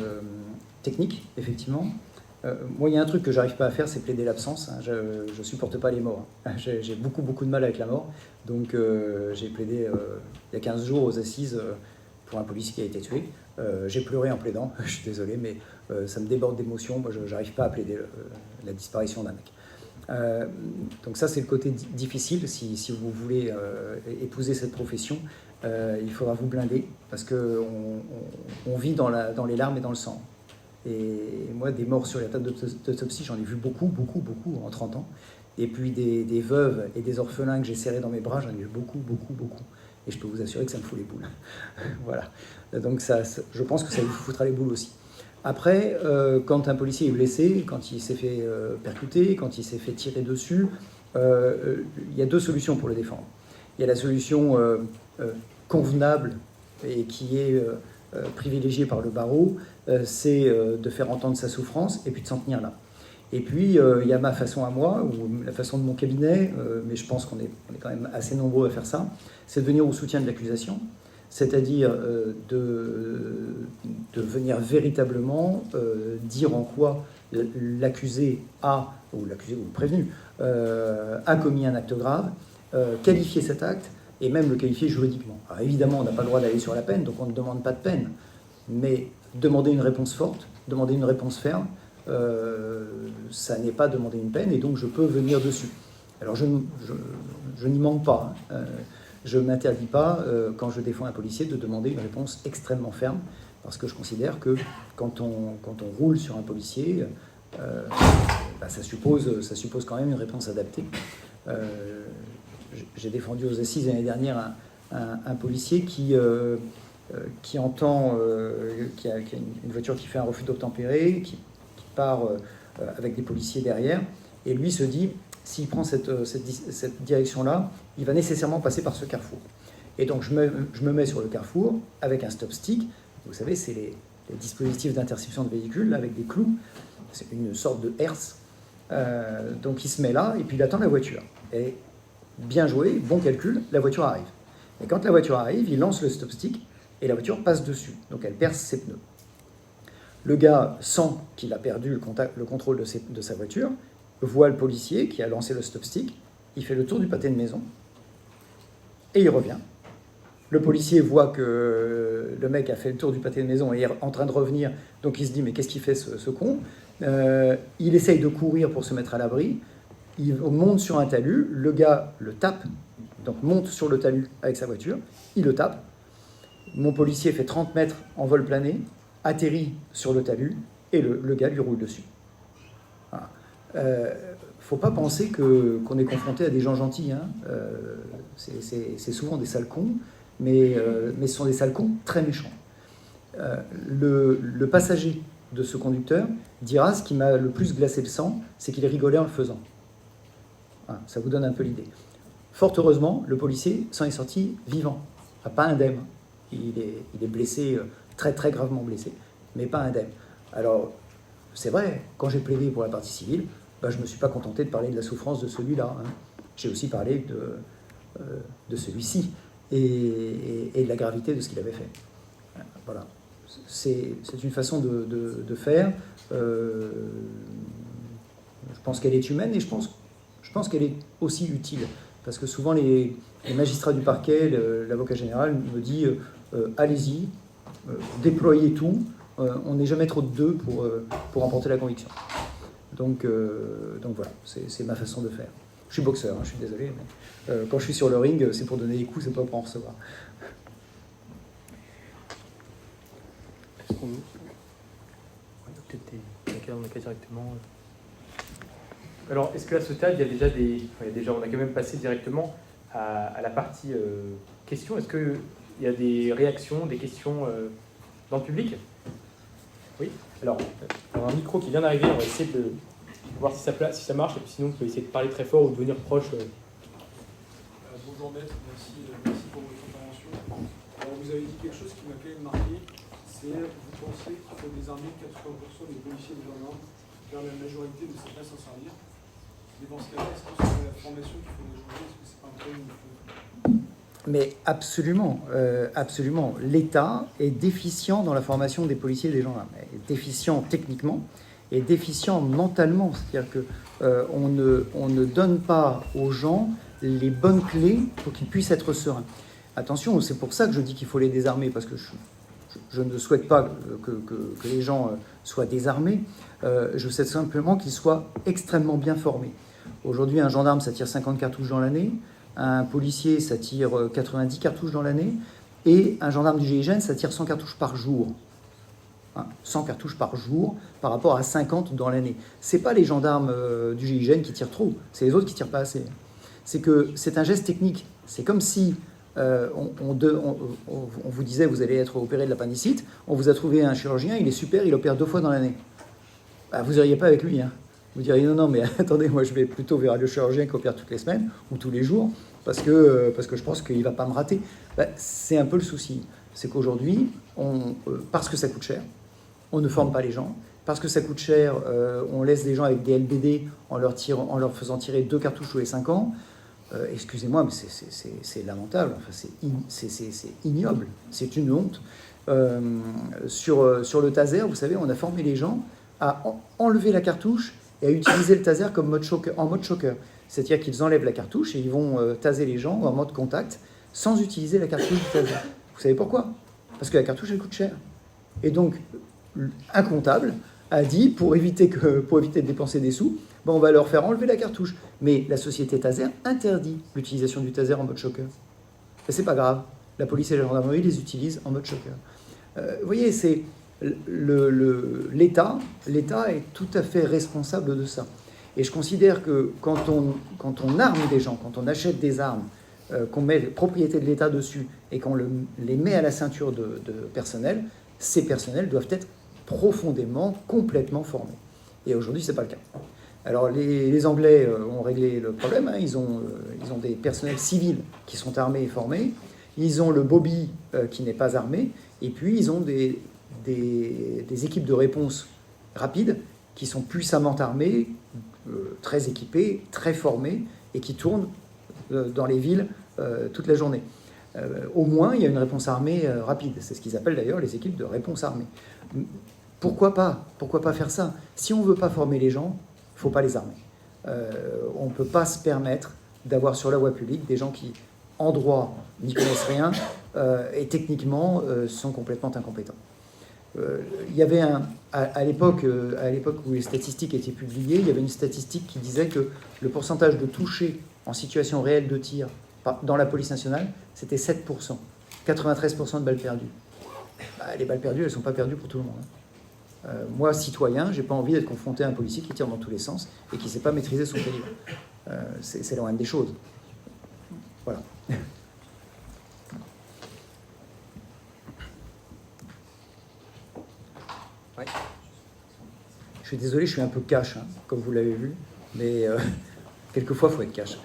technique, effectivement. Moi, il y a un truc que j'arrive pas à faire, c'est plaider l'absence. Hein. Je supporte pas les morts. Hein. J'ai beaucoup de mal avec la mort. Donc, j'ai plaidé il y a 15 jours aux assises pour un policier qui a été tué. J'ai pleuré en plaidant, je suis désolé, mais ça me déborde d'émotion. Moi, je n'arrive pas à plaider la disparition d'un mec. Donc ça, c'est le côté difficile. Si vous voulez épouser cette profession, il faudra vous blinder, parce qu'on vit dans les larmes et dans le sang. Et moi, des morts sur la table d'autopsie, j'en ai vu beaucoup en 30 ans. Et puis des veuves et des orphelins que j'ai serrés dans mes bras, j'en ai vu beaucoup. Et je peux vous assurer que ça me fout les boules. Voilà. Donc je pense que ça vous foutra les boules aussi. Après, quand un policier est blessé, quand il s'est fait percuter, quand il s'est fait tirer dessus, il y a 2 solutions pour le défendre. Il y a la solution convenable et qui est privilégiée par le barreau, c'est de faire entendre sa souffrance et puis de s'en tenir là. Et puis, il y a ma façon à moi, ou la façon de mon cabinet, mais je pense qu'on est quand même assez nombreux à faire ça, c'est de venir au soutien de l'accusation, c'est-à-dire de venir véritablement dire en quoi l'accusé ou l'accusé ou le prévenu, a commis un acte grave, qualifier cet acte, et même le qualifier juridiquement. Alors évidemment, on n'a pas le droit d'aller sur la peine, donc on ne demande pas de peine, mais demander une réponse forte, demander une réponse ferme, ça n'est pas demander une peine, et donc je peux venir dessus. Alors je n'y manque pas, hein. Je ne m'interdis pas, quand je défends un policier, de demander une réponse extrêmement ferme, parce que je considère que quand on roule sur un policier, ça suppose quand même une réponse adaptée. J'ai défendu aux assises l'année dernière un policier qui entend, qui a une voiture qui fait un refus d'obtempérer, qui part avec des policiers derrière, et lui se dit, s'il prend cette direction-là, il va nécessairement passer par ce carrefour. Et donc je me mets sur le carrefour avec un stop stick. Vous savez, c'est les dispositifs d'interception de véhicules avec des clous. C'est une sorte de herse. Donc il se met là et puis il attend la voiture. Et bien joué, bon calcul, la voiture arrive. Et quand la voiture arrive, il lance le stop stick et la voiture passe dessus. Donc elle perce ses pneus. Le gars sent qu'il a perdu le contrôle de sa voiture, voit le policier qui a lancé le stop stick, il fait le tour du pâté de maison et il revient. Le policier voit que le mec a fait le tour du pâté de maison et est en train de revenir, donc il se dit mais qu'est-ce qu'il fait ce con ? Il essaye de courir pour se mettre à l'abri, il monte sur un talus, le gars le tape, donc monte sur le talus avec sa voiture, il le tape, mon policier fait 30 mètres en vol plané, atterrit sur le talus et le gars lui roule dessus. Voilà. Faut pas penser qu'on est confronté à des gens gentils, hein. C'est souvent des sales cons, mais ce sont des sales cons très méchants. Le passager de ce conducteur dira ce qui m'a le plus glacé le sang, c'est qu'il rigolait en le faisant. Voilà, ça vous donne un peu l'idée. Fort heureusement, le policier s'en est sorti vivant, pas indemne. Il est blessé, très très gravement blessé, mais pas indemne. Alors, c'est vrai, quand j'ai plaidé pour la partie civile, je ne me suis pas contenté de parler de la souffrance de celui-là, hein. J'ai aussi parlé de celui-ci et de la gravité de ce qu'il avait fait. Voilà. C'est une façon de faire. Je pense qu'elle est humaine et je pense qu'elle est aussi utile. Parce que souvent, les magistrats du parquet, l'avocat général me dit allez-y, déployez tout, on n'est jamais trop de deux pour remporter la conviction. Donc voilà, c'est ma façon de faire. Je suis boxeur, hein, je suis désolé, mais quand je suis sur le ring, c'est pour donner des coups, c'est pas pour en recevoir. Est-ce qu'on peut-être on a qu'à directement. Alors, est-ce qu'à ce stade, il y a déjà on a quand même passé directement à la partie questions. Est-ce qu'il y a des réactions, des questions dans le public ? Oui. Alors, un micro qui vient d'arriver, on va essayer de voir si ça marche, et puis sinon, on peut essayer de parler très fort ou de venir proche. Bonjour maître, merci pour votre intervention. Alors, vous avez dit quelque chose qui m'a quand même marqué, c'est vous pensez qu'il faut désarmer 80% des policiers et des gendarmes, car la majorité ne sait pas s'en servir. Mais dans ce cas-là, est-ce que c'est la formation qu'il faut changer ? Est-ce que c'est pas un problème qu'il faut... Mais absolument, absolument. L'État est déficient dans la formation des policiers et des gendarmes. Il est déficient techniquement et déficient mentalement. C'est-à-dire qu'on ne donne pas aux gens les bonnes clés pour qu'ils puissent être sereins. attention, c'est pour ça que je dis qu'il faut les désarmer, parce que je ne souhaite pas que les gens soient désarmés. Je souhaite simplement qu'ils soient extrêmement bien formés. Aujourd'hui, un gendarme, ça tire 50 cartouches dans l'année. Un policier, ça tire 90 cartouches dans l'année. Et un gendarme du GIGN, ça tire 100 cartouches par jour. 100 cartouches par jour par rapport à 50 dans l'année. Ce n'est pas les gendarmes du GIGN qui tirent trop, c'est les autres qui ne tirent pas assez. C'est que c'est un geste technique. C'est comme si on vous disait vous allez être opéré de l'appendicite, on vous a trouvé un chirurgien, il est super, il opère 2 fois dans l'année. Bah, vous n'iriez pas avec lui. Hein. Vous diriez non, mais attendez, moi je vais plutôt vers le chirurgien qui opère toutes les semaines ou tous les jours parce que je pense qu'il ne va pas me rater. Bah, c'est un peu le souci. C'est qu'aujourd'hui, parce que ça coûte cher, on ne forme pas les gens. Parce que ça coûte cher, on laisse les gens avec des LBD en leur faisant tirer 2 cartouches tous les 5 ans. Excusez-moi, mais c'est lamentable. Enfin, c'est ignoble. C'est une honte. Sur le taser, vous savez, on a formé les gens à enlever la cartouche et à utiliser le taser comme en mode choker. C'est-à-dire qu'ils enlèvent la cartouche et ils vont taser les gens en mode contact sans utiliser la cartouche du taser. Vous savez pourquoi? Parce que la cartouche, elle coûte cher. Et donc, un comptable a dit, pour éviter de dépenser des sous, ben on va leur faire enlever la cartouche. Mais la société taser interdit l'utilisation du taser en mode choker. Et c'est pas grave. La police et la gendarmerie les utilisent en mode choker. Vous voyez, c'est l'État est tout à fait responsable de ça. Et je considère que quand on arme des gens, quand on achète des armes, qu'on met propriété de l'État dessus et qu'on les met à la ceinture de personnel, ces personnels doivent être profondément, complètement formés. Et aujourd'hui, ce n'est pas le cas. Alors, les Anglais ont réglé le problème. Hein. Ils ont des personnels civils qui sont armés et formés. Ils ont le Bobby qui n'est pas armé. Et puis, ils ont des équipes de réponse rapide qui sont puissamment armées, très équipées, très formées et qui tournent dans les villes toute la journée. Au moins, il y a une réponse armée rapide. C'est ce qu'ils appellent d'ailleurs les équipes de réponse armée. Pourquoi pas? Pourquoi pas faire ça? Si on ne veut pas former les gens, il ne faut pas les armer. On ne peut pas se permettre d'avoir sur la voie publique des gens qui, en droit, n'y connaissent rien et techniquement sont complètement incompétents. Il y avait à l'époque où les statistiques étaient publiées, il y avait une statistique qui disait que le pourcentage de touchés en situation réelle de tir dans la police nationale, c'était 7%. 93% de balles perdues. Les balles perdues, elles ne sont pas perdues pour tout le monde. Moi, citoyen, je n'ai pas envie d'être confronté à un policier qui tire dans tous les sens et qui ne sait pas maîtriser son calibre. C'est la moindre des choses. Voilà. Ouais. Je suis désolé, je suis un peu cash, hein, comme vous l'avez vu, mais quelquefois, il faut être cash.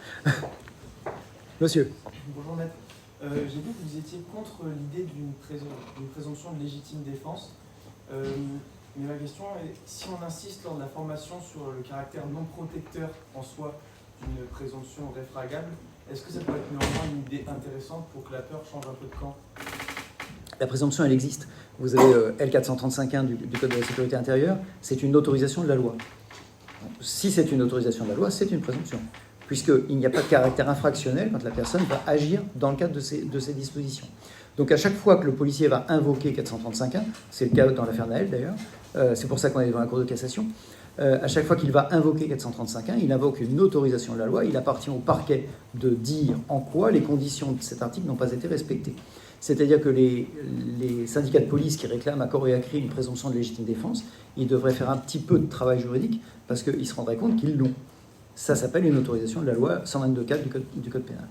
Monsieur. Bonjour maître. J'ai vu que vous étiez contre l'idée d'une présomption de légitime défense. Mais ma question est, si on insiste lors de la formation sur le caractère non protecteur en soi d'une présomption réfragable, est-ce que ça peut être néanmoins une idée intéressante pour que la peur change un peu de camp? La présomption, elle existe. Vous avez L435.1 du Code de la sécurité intérieure, c'est une autorisation de la loi. Si c'est une autorisation de la loi, c'est une présomption, puisqu'il n'y a pas de caractère infractionnel quand la personne va agir dans le cadre de ces dispositions. Donc à chaque fois que le policier va invoquer 435.1, c'est le cas dans l'affaire Naël d'ailleurs, c'est pour ça qu'on est devant la Cour de cassation, à chaque fois qu'il va invoquer 435.1, il invoque une autorisation de la loi, il appartient au parquet de dire en quoi les conditions de cet article n'ont pas été respectées. C'est-à-dire que les syndicats de police qui réclament à corps et à cri une présomption de légitime défense, ils devraient faire un petit peu de travail juridique parce qu'ils se rendraient compte qu'ils l'ont. Ça s'appelle une autorisation de la loi 122.4 du Code pénal.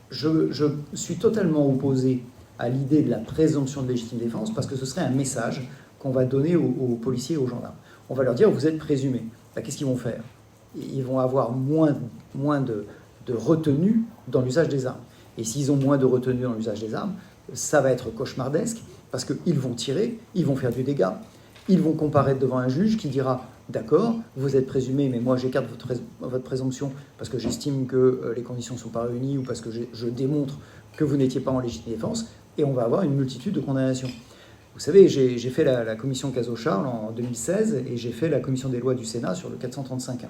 Je suis totalement opposé à l'idée de la présomption de légitime défense parce que ce serait un message qu'on va donner aux policiers et aux gendarmes. On va leur dire, vous êtes présumés. Qu'est-ce qu'ils vont faire? Ils vont avoir moins de retenue dans l'usage des armes. Et s'ils ont moins de retenue dans l'usage des armes, ça va être cauchemardesque parce qu'ils vont tirer, ils vont faire du dégât, ils vont comparaître devant un juge qui dira « D'accord, vous êtes présumé, mais moi j'écarte votre présomption parce que j'estime que les conditions ne sont pas réunies ou parce que je démontre que vous n'étiez pas en légitime défense » et on va avoir une multitude de condamnations. Vous savez, j'ai fait la commission Cazaux-Charles en 2016 et j'ai fait la commission des lois du Sénat sur le 435.1.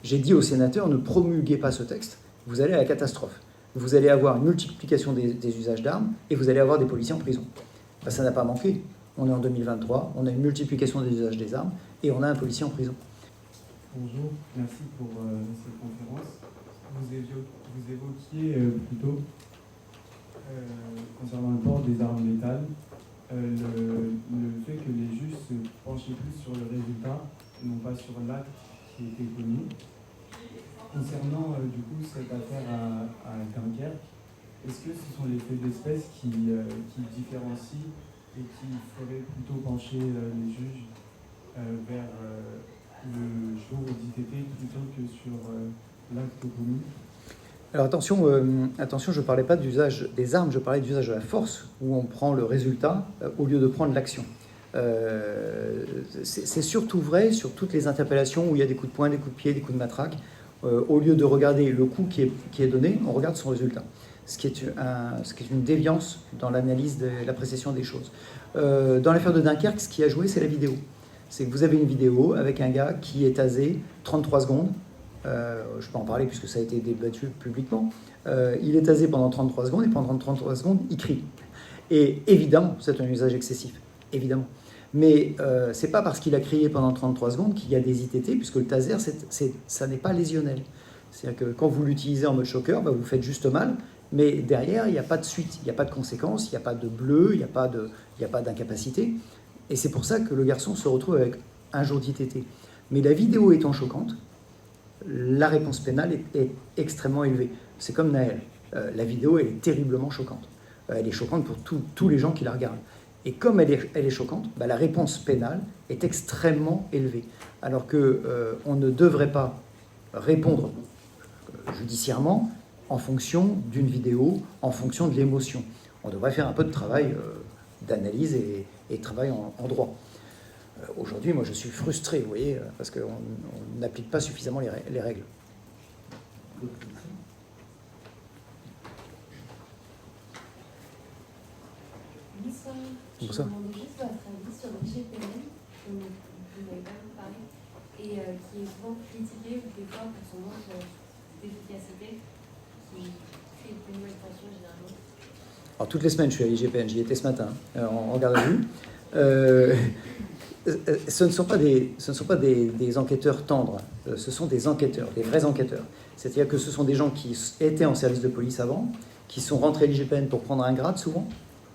J'ai dit aux sénateurs « Ne promulguez pas ce texte, vous allez à la catastrophe ». vous allez avoir une multiplication des usages d'armes et vous allez avoir des policiers en prison. Ben, ça n'a pas manqué. On est en 2023, on a une multiplication des usages des armes et on a un policier en prison. Bonjour, merci pour cette conférence. Vous évoquiez plutôt, concernant le port des armes létales, le fait que les juges se penchaient plus sur le résultat, non pas sur l'acte qui était commis. Concernant du coup cette affaire à Dunkerque, est-ce que ce sont les faits d'espèce qui différencient et qui feraient plutôt pencher les juges vers le jour d'ITT plutôt que sur l'acte commis? Alors attention, je ne parlais pas d'usage des armes, je parlais d'usage de la force, où on prend le résultat au lieu de prendre l'action. C'est surtout vrai sur toutes les interpellations où il y a des coups de poing, des coups de pied, des coups de matraque. Au lieu de regarder le coup qui est donné, on regarde son résultat. Ce qui est une déviance dans l'analyse de l'appréciation des choses. Dans l'affaire de Dunkerque, ce qui a joué, c'est la vidéo. C'est que vous avez une vidéo avec un gars qui est tasé 33 secondes. Je peux en parler puisque ça a été débattu publiquement. Il est tasé pendant 33 secondes et pendant 33 secondes, il crie. Et évidemment, c'est un usage excessif. Évidemment. Mais c'est pas parce qu'il a crié pendant 33 secondes qu'il y a des ITT, puisque le taser, ça n'est pas lésionnel. C'est-à-dire que quand vous l'utilisez en mode choqueur, bah, vous faites juste mal, mais derrière, il n'y a pas de suite, il n'y a pas de conséquences, il n'y a pas de bleu, il n'y a pas d'incapacité. Et c'est pour ça que le garçon se retrouve avec un jour d'ITT. Mais la vidéo étant choquante, la réponse pénale est extrêmement élevée. C'est comme Naël. La vidéo, elle est terriblement choquante. Elle est choquante pour tous les gens qui la regardent. Et comme elle est choquante, bah, la réponse pénale est extrêmement élevée. Alors qu'on ne devrait pas répondre judiciairement en fonction d'une vidéo, en fonction de l'émotion. On devrait faire un peu de travail d'analyse et de travail en droit. Aujourd'hui, moi, je suis frustré, vous voyez, parce qu'on n'applique pas suffisamment les règles. Bonsoir. Bonsoir. Je me demandais juste votre avis sur l'IGPN, dont vous n'avez pas beaucoup parlé, et qui est souvent critiqué des fois pour son manque d'efficacité, qui crée une nouvelle tension généralement. Alors, toutes les semaines, je suis à l'IGPN, j'y étais ce matin, en garde à vue. Ce ne sont pas des enquêteurs tendres, ce sont des enquêteurs, des vrais enquêteurs. C'est-à-dire que ce sont des gens qui étaient en service de police avant, qui sont rentrés à l'IGPN pour prendre un grade souvent.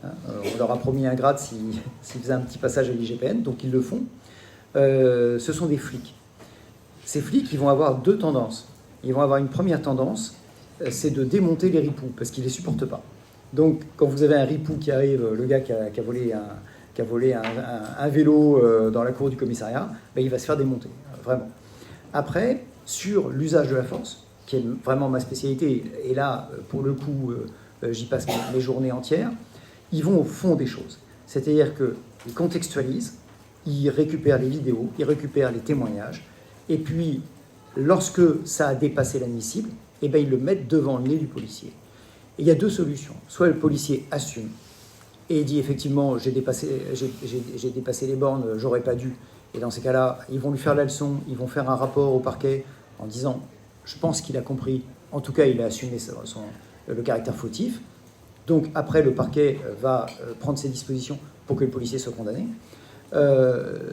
On leur a promis un grade s'ils faisaient un petit passage à l'IGPN, donc ils le font. Ce sont des flics. Ces flics, ils vont avoir deux tendances. Ils vont avoir une première tendance, c'est de démonter les ripoux, parce qu'ils ne les supportent pas. Donc, quand vous avez un ripou qui arrive, le gars qui a volé un vélo dans la cour du commissariat, ben, il va se faire démonter, vraiment. Après, sur l'usage de la force, qui est vraiment ma spécialité, et là, pour le coup, j'y passe mes journées entières, ils vont au fond des choses. C'est-à-dire qu'ils contextualisent, ils récupèrent les vidéos, ils récupèrent les témoignages, et puis, lorsque ça a dépassé l'admissible, eh ben, ils le mettent devant le nez du policier. Et il y a deux solutions. Soit le policier assume, et il dit effectivement, j'ai dépassé les bornes, j'aurais pas dû. Et dans ces cas-là, ils vont lui faire la leçon, ils vont faire un rapport au parquet en disant, je pense qu'il a compris, en tout cas il a assumé le caractère fautif. Donc après, le parquet va prendre ses dispositions pour que le policier soit condamné.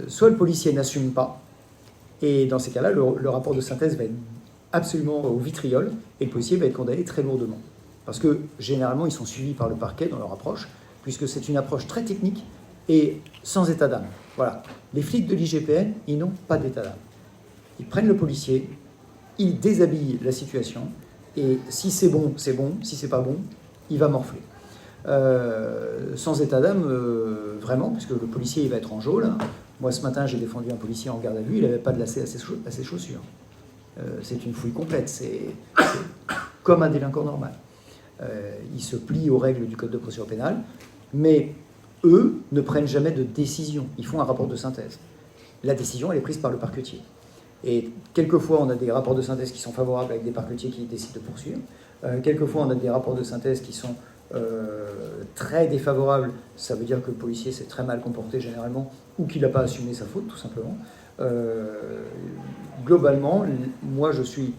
Soit le policier n'assume pas, et dans ces cas-là, le rapport de synthèse va être absolument au vitriol, et le policier va être condamné très lourdement. Parce que généralement, ils sont suivis par le parquet dans leur approche, puisque c'est une approche très technique et sans état d'âme. Voilà. Les flics de l'IGPN, ils n'ont pas d'état d'âme. Ils prennent le policier, ils déshabillent la situation, et si c'est bon, si c'est pas bon, il va morfler. Sans état d'âme, vraiment, puisque le policier, il va être en geôle. Moi, ce matin, j'ai défendu un policier en garde à vue, il n'avait pas de lacet à ses chaussures. C'est une fouille complète, c'est comme un délinquant normal. Ils se plient aux règles du Code de procédure pénale, mais eux ne prennent jamais de décision. Ils font un rapport de synthèse. La décision, elle est prise par le parquetier. Et quelquefois, on a des rapports de synthèse qui sont favorables avec des parquetiers qui décident de poursuivre. Quelquefois, on a des rapports de synthèse qui sont très défavorables. Ça veut dire que le policier s'est très mal comporté généralement, ou qu'il n'a pas assumé sa faute, tout simplement. Globalement, moi, je suis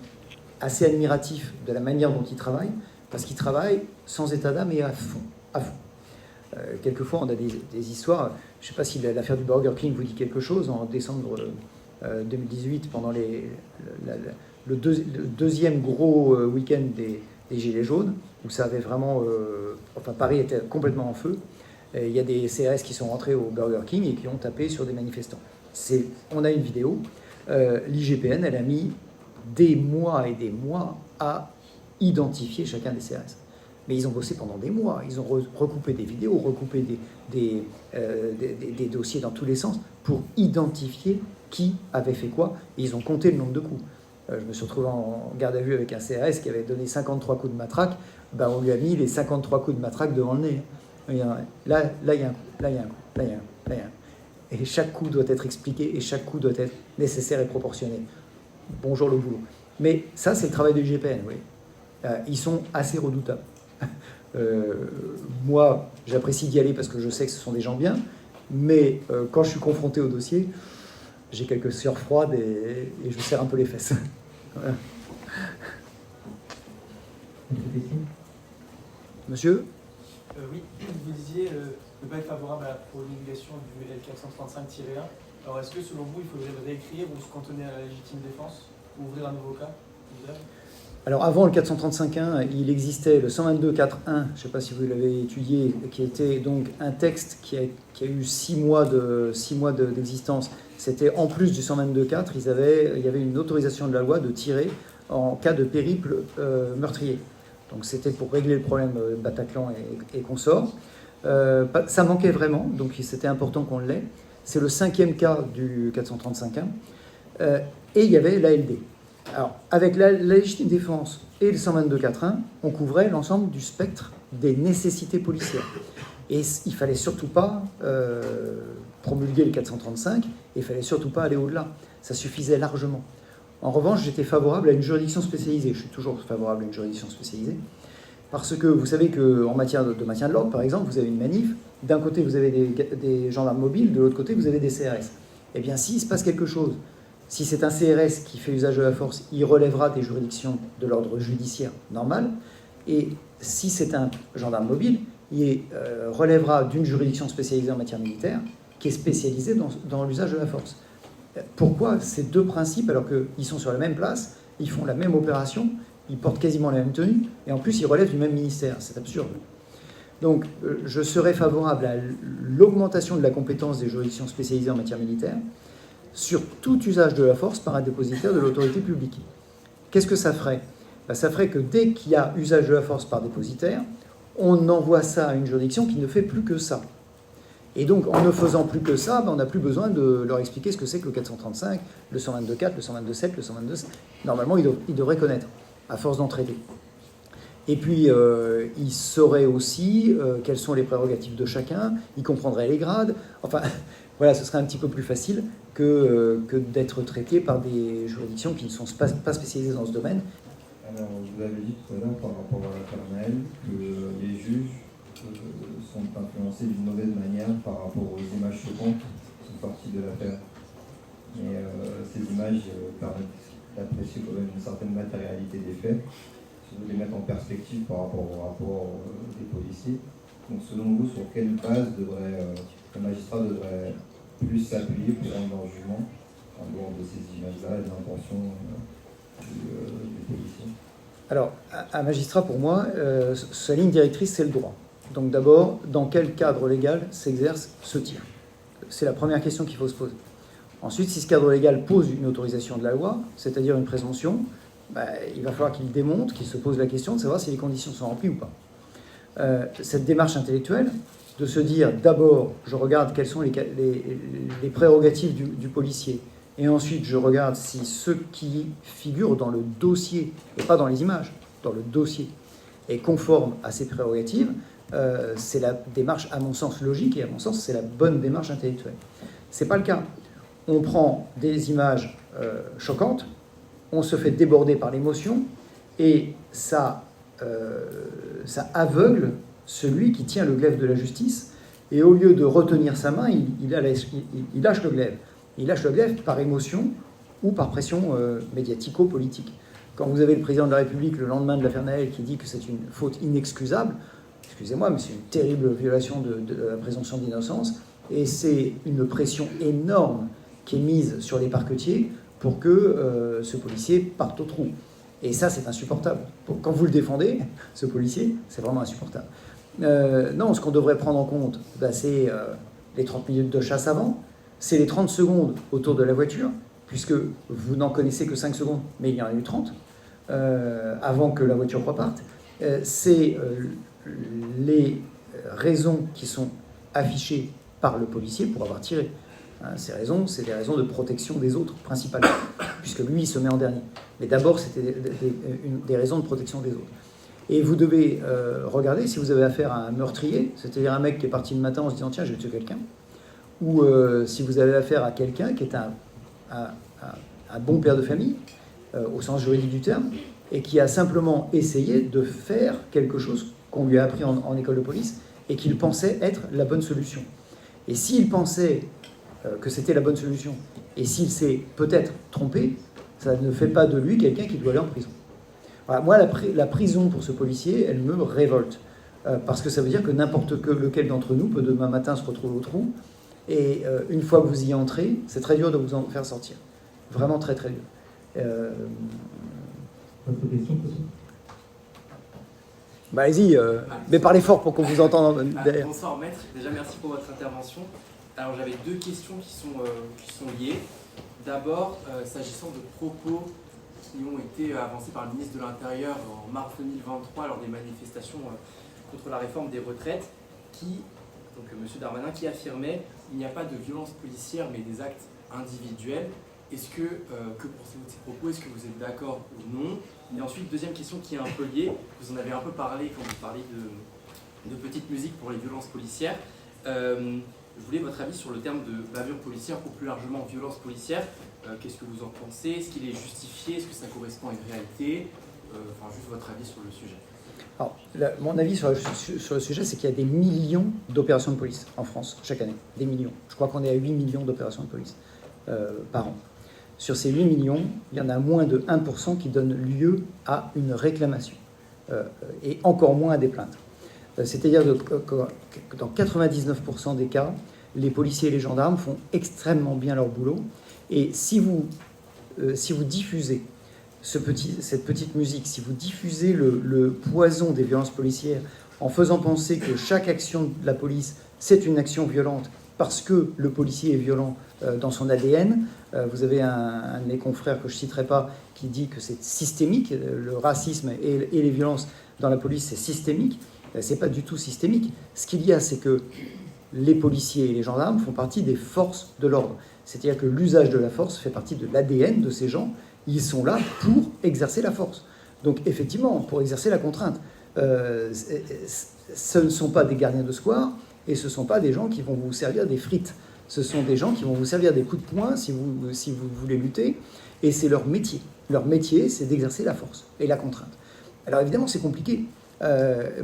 assez admiratif de la manière dont ils travaillent, parce qu'ils travaillent sans état d'âme et à fond. À fond. Quelquefois, on a des histoires, je ne sais pas si l'affaire du Burger King vous dit quelque chose, en décembre 2018, pendant le deuxième gros week-end des Gilets jaunes, où ça avait vraiment... Paris était complètement en feu. Il y a des CRS qui sont rentrés au Burger King et qui ont tapé sur des manifestants. On a une vidéo. L'IGPN, elle a mis des mois et des mois à identifier chacun des CRS. Mais ils ont bossé pendant des mois. Ils ont recoupé des vidéos, recoupé des dossiers dans tous les sens pour identifier qui avait fait quoi. Et ils ont compté le nombre de coups. Je me suis retrouvé en garde à vue avec un CRS qui avait donné 53 coups de matraque. Ben, on lui a mis les 53 coups de matraque devant le nez. Là, il y a un coup. Là, il y a un coup. Là, il y a un coup. Là, il y a un coup. Et chaque coup doit être expliqué et chaque coup doit être nécessaire et proportionné. Bonjour le boulot. Mais ça, c'est le travail de l'IGPN, oui. Ils sont assez redoutables. Moi, j'apprécie d'y aller parce que je sais que ce sont des gens bien, mais quand je suis confronté au dossier, j'ai quelques sueurs froides et je me serre un peu les fesses. Voilà. Monsieur ? Oui, vous disiez ne pas être favorable à la promulgation du L435-1. Alors est-ce que selon vous, il faudrait le réécrire ou se cantonner à la légitime défense ou ouvrir un nouveau cas d'usage ? Alors avant le 435.1, il existait le 122.4.1, je ne sais pas si vous l'avez étudié, qui était donc un texte qui a eu 6 mois d'existence. C'était en plus du 122.4, il y avait une autorisation de la loi de tirer en cas de périple meurtrier. Donc c'était pour régler le problème Bataclan et consorts. Ça manquait vraiment, donc c'était important qu'on l'ait. C'est le 5e cas du 435.1. Et il y avait l'ALD. Alors, avec la légitime défense et le 122.4.1, on couvrait l'ensemble du spectre des nécessités policières. Et il ne fallait surtout pas promulguer le 435, et il ne fallait surtout pas aller au-delà. Ça suffisait largement. En revanche, j'étais favorable à une juridiction spécialisée. Je suis toujours favorable à une juridiction spécialisée. Parce que vous savez qu'en matière de maintien de l'ordre, par exemple, vous avez une manif. D'un côté, vous avez des gendarmes mobiles, de l'autre côté, vous avez des CRS. Eh bien, s'il se passe quelque chose, si c'est un CRS qui fait usage de la force, il relèvera des juridictions de l'ordre judiciaire normal. Et si c'est un gendarme mobile, il relèvera d'une juridiction spécialisée en matière militaire qui est spécialisée dans l'usage de la force. Pourquoi ces deux principes, alors qu'ils sont sur la même place, ils font la même opération, ils portent quasiment la même tenue, et en plus ils relèvent du même ministère? C'est absurde. Donc je serais favorable à l'augmentation de la compétence des juridictions spécialisées en matière militaire sur tout usage de la force par un dépositaire de l'autorité publique. Qu'est-ce que ça ferait? Ça ferait que dès qu'il y a usage de la force par dépositaire, on envoie ça à une juridiction qui ne fait plus que ça. Et donc, en ne faisant plus que ça, on n'a plus besoin de leur expliquer ce que c'est que le 435, le 122.4, le 122.7, le 122... Normalement, ils devraient connaître, à force d'en traiter. Et puis, ils sauraient aussi quelles sont les prérogatives de chacun, ils comprendraient les grades. Enfin, voilà, ce serait un petit peu plus facile que d'être traité par des juridictions qui ne sont pas spécialisées dans ce domaine. Alors, vous avez dit tout à l'heure par rapport à l'affaire Naël que les juges sont influencés d'une mauvaise manière par rapport aux images choquantes qui sont sorties de l'affaire. Mais ces images permettent d'apprécier quand même une certaine matérialité des faits, de les mettre en perspective par rapport au rapport des policiers. Donc selon vous, sur quelle base le magistrat devrait plus s'appuyer pour rendre leur jugement en dehors de ces images-là et de l'intention des policiers? Alors, un magistrat, pour moi, sa ligne directrice, c'est le droit. Donc d'abord, dans quel cadre légal s'exerce ce tir? C'est la première question qu'il faut se poser. Ensuite, si ce cadre légal pose une autorisation de la loi, c'est-à-dire une présomption, il va falloir qu'il démontre, qu'il se pose la question de savoir si les conditions sont remplies ou pas. Cette démarche intellectuelle, de se dire d'abord, je regarde quelles sont les prérogatives du policier, et ensuite je regarde si ce qui figure dans le dossier, et pas dans les images, dans le dossier, est conforme à ces prérogatives, c'est la démarche, à mon sens, logique, et à mon sens, c'est la bonne démarche intellectuelle. C'est pas le cas. On prend des images choquantes, on se fait déborder par l'émotion, et ça aveugle celui qui tient le glaive de la justice, et au lieu de retenir sa main, il lâche le glaive. Il lâche le glaive par émotion ou par pression médiatico-politique. Quand vous avez le président de la République le lendemain de l'affaire Naël qui dit que c'est une faute inexcusable, excusez-moi, mais c'est une terrible violation de la présomption d'innocence, et c'est une pression énorme qui est mise sur les parquetiers pour que ce policier parte au trou. Et ça, c'est insupportable. Quand vous le défendez, ce policier, c'est vraiment insupportable. Non, ce qu'on devrait prendre en compte, c'est les 30 minutes de chasse avant, c'est les 30 secondes autour de la voiture, puisque vous n'en connaissez que 5 secondes, mais il y en a eu 30, avant que la voiture reparte. C'est les raisons qui sont affichées par le policier pour avoir tiré. Ces raisons, c'est des raisons de protection des autres, principalement, puisque lui, il se met en dernier. Mais d'abord, c'était des raisons de protection des autres. Et vous devez regarder si vous avez affaire à un meurtrier, c'est-à-dire un mec qui est parti le matin en se disant « tiens, je vais tuer quelqu'un », ou si vous avez affaire à quelqu'un qui est un bon père de famille, au sens juridique du terme, et qui a simplement essayé de faire quelque chose qu'on lui a appris en école de police et qu'il pensait être la bonne solution. Et s'il pensait que c'était la bonne solution, et s'il s'est peut-être trompé, ça ne fait pas de lui quelqu'un qui doit aller en prison. Voilà, moi, la prison pour ce policier, elle me révolte, parce que ça veut dire que n'importe lequel d'entre nous peut demain matin se retrouver au trou, et une fois que vous y entrez, c'est très dur de vous en faire sortir. Vraiment très très dur. Votre question, peut-être? Bah, allez-y, mais parlez fort pour qu'on vous entende derrière. Bonsoir maître, déjà merci pour votre intervention. Alors j'avais deux questions qui sont liées. D'abord, s'agissant de propos qui ont été avancés par le ministre de l'Intérieur en mars 2023 lors des manifestations contre la réforme des retraites, donc M. Darmanin, qui affirmait qu'il n'y a pas de violence policière mais des actes individuels. Est-ce que pensez-vous de ces propos? Est-ce que vous êtes d'accord ou non? Et ensuite, deuxième question qui est un peu liée, vous en avez un peu parlé quand vous parliez de petite musique pour les violences policières. Je voulais votre avis sur le terme de bavure policière ou plus largement violence policière. Qu'est-ce que vous en pensez? Est-ce qu'il est justifié? Est-ce que ça correspond à une réalité? Enfin, juste votre avis sur le sujet. Alors, mon avis sur le sujet, c'est qu'il y a des millions d'opérations de police en France chaque année. Des millions. Je crois qu'on est à 8 millions d'opérations de police par an. Sur ces 8 millions, il y en a moins de 1% qui donnent lieu à une réclamation. Et encore moins à des plaintes. C'est-à-dire que dans 99% des cas, les policiers et les gendarmes font extrêmement bien leur boulot. Et si vous diffusez cette petite musique, si vous diffusez le poison des violences policières en faisant penser que chaque action de la police, c'est une action violente parce que le policier est violent dans son ADN, vous avez un de mes confrères que je ne citerai pas qui dit que c'est systémique, le racisme et les violences dans la police, c'est systémique. C'est pas du tout systémique. Ce qu'il y a, c'est que les policiers et les gendarmes font partie des forces de l'ordre. C'est-à-dire que l'usage de la force fait partie de l'ADN de ces gens. Ils sont là pour exercer la force. Donc effectivement, pour exercer la contrainte. Ce ne sont pas des gardiens de square et ce ne sont pas des gens qui vont vous servir des frites. Ce sont des gens qui vont vous servir des coups de poing si vous voulez lutter. Et c'est leur métier. Leur métier, c'est d'exercer la force et la contrainte. Alors évidemment, c'est compliqué.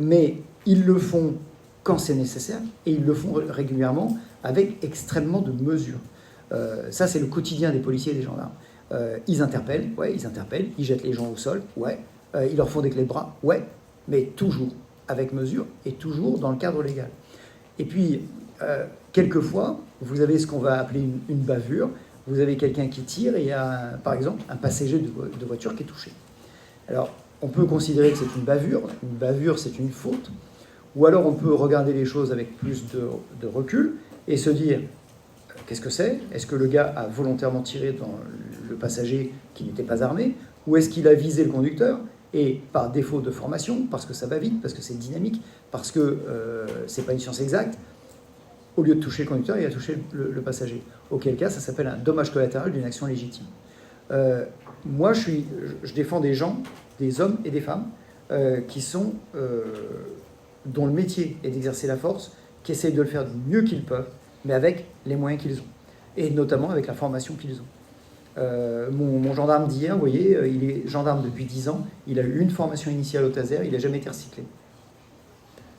Mais ils le font quand c'est nécessaire et ils le font régulièrement avec extrêmement de mesure. Ça, c'est le quotidien des policiers et des gendarmes. Ils interpellent, ils jettent les gens au sol, ils leur font des clés de bras, mais toujours avec mesure et toujours dans le cadre légal. Et puis, quelquefois, vous avez ce qu'on va appeler une bavure. Vous avez quelqu'un qui tire et il y a, par exemple, un passager de voiture qui est touché. Alors, on peut considérer que c'est une bavure. Une bavure, c'est une faute. Ou alors, on peut regarder les choses avec plus de recul et se dire, qu'est-ce que c'est? Est-ce que le gars a volontairement tiré dans le passager qui n'était pas armé? Ou est-ce qu'il a visé le conducteur? Et par défaut de formation, parce que ça va vite, parce que c'est dynamique, parce que c'est pas une science exacte, au lieu de toucher le conducteur, il a touché le passager. Auquel cas, ça s'appelle un dommage collatéral d'une action légitime. Moi, je défends des gens, des hommes et des femmes, dont le métier est d'exercer la force, qui essayent de le faire du mieux qu'ils peuvent, mais avec les moyens qu'ils ont, et notamment avec la formation qu'ils ont. Mon gendarme d'hier, vous voyez, il est gendarme depuis 10 ans, il a eu une formation initiale au taser, il n'a jamais été recyclé.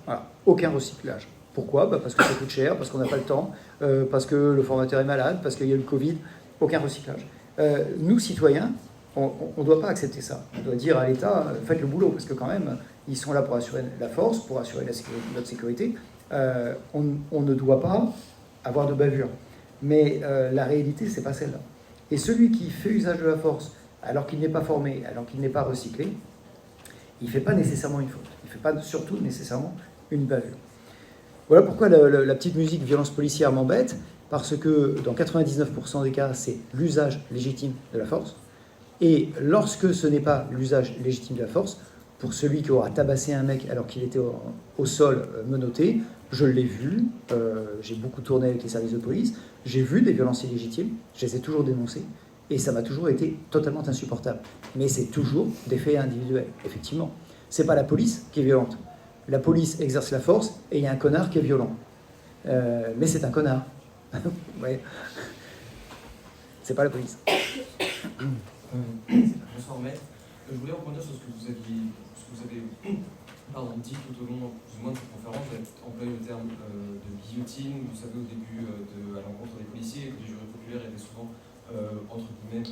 Voilà, aucun recyclage. Pourquoi? Parce que ça coûte cher, parce qu'on n'a pas le temps, parce que le formateur est malade, parce qu'il y a le Covid, aucun recyclage. Nous, citoyens, On ne doit pas accepter ça. On doit dire à l'État, faites le boulot, parce que quand même, ils sont là pour assurer la force, pour assurer notre sécurité. On ne doit pas avoir de bavure. Mais la réalité, c'est pas celle-là. Et celui qui fait usage de la force, alors qu'il n'est pas formé, alors qu'il n'est pas recyclé, il ne fait pas nécessairement une faute. Il ne fait pas surtout nécessairement une bavure. Voilà pourquoi la petite musique violence policière m'embête, parce que dans 99% des cas, c'est l'usage légitime de la force. Et lorsque ce n'est pas l'usage légitime de la force, pour celui qui aura tabassé un mec alors qu'il était au sol menotté, je l'ai vu, j'ai beaucoup tourné avec les services de police, j'ai vu des violences illégitimes, je les ai toujours dénoncées, et ça m'a toujours été totalement insupportable. Mais c'est toujours des faits individuels, effectivement. C'est pas la police qui est violente. La police exerce la force, et il y a un connard qui est violent. Mais c'est un connard. Ouais. C'est pas la police. Bonsoir maître. Je voulais rebondir sur ce que vous avez dit tout au long plus ou moins de cette conférence. Vous avez employé le terme de guillotine. Vous savez, au début, à l'encontre des policiers, que les jurys populaires étaient souvent, entre guillemets,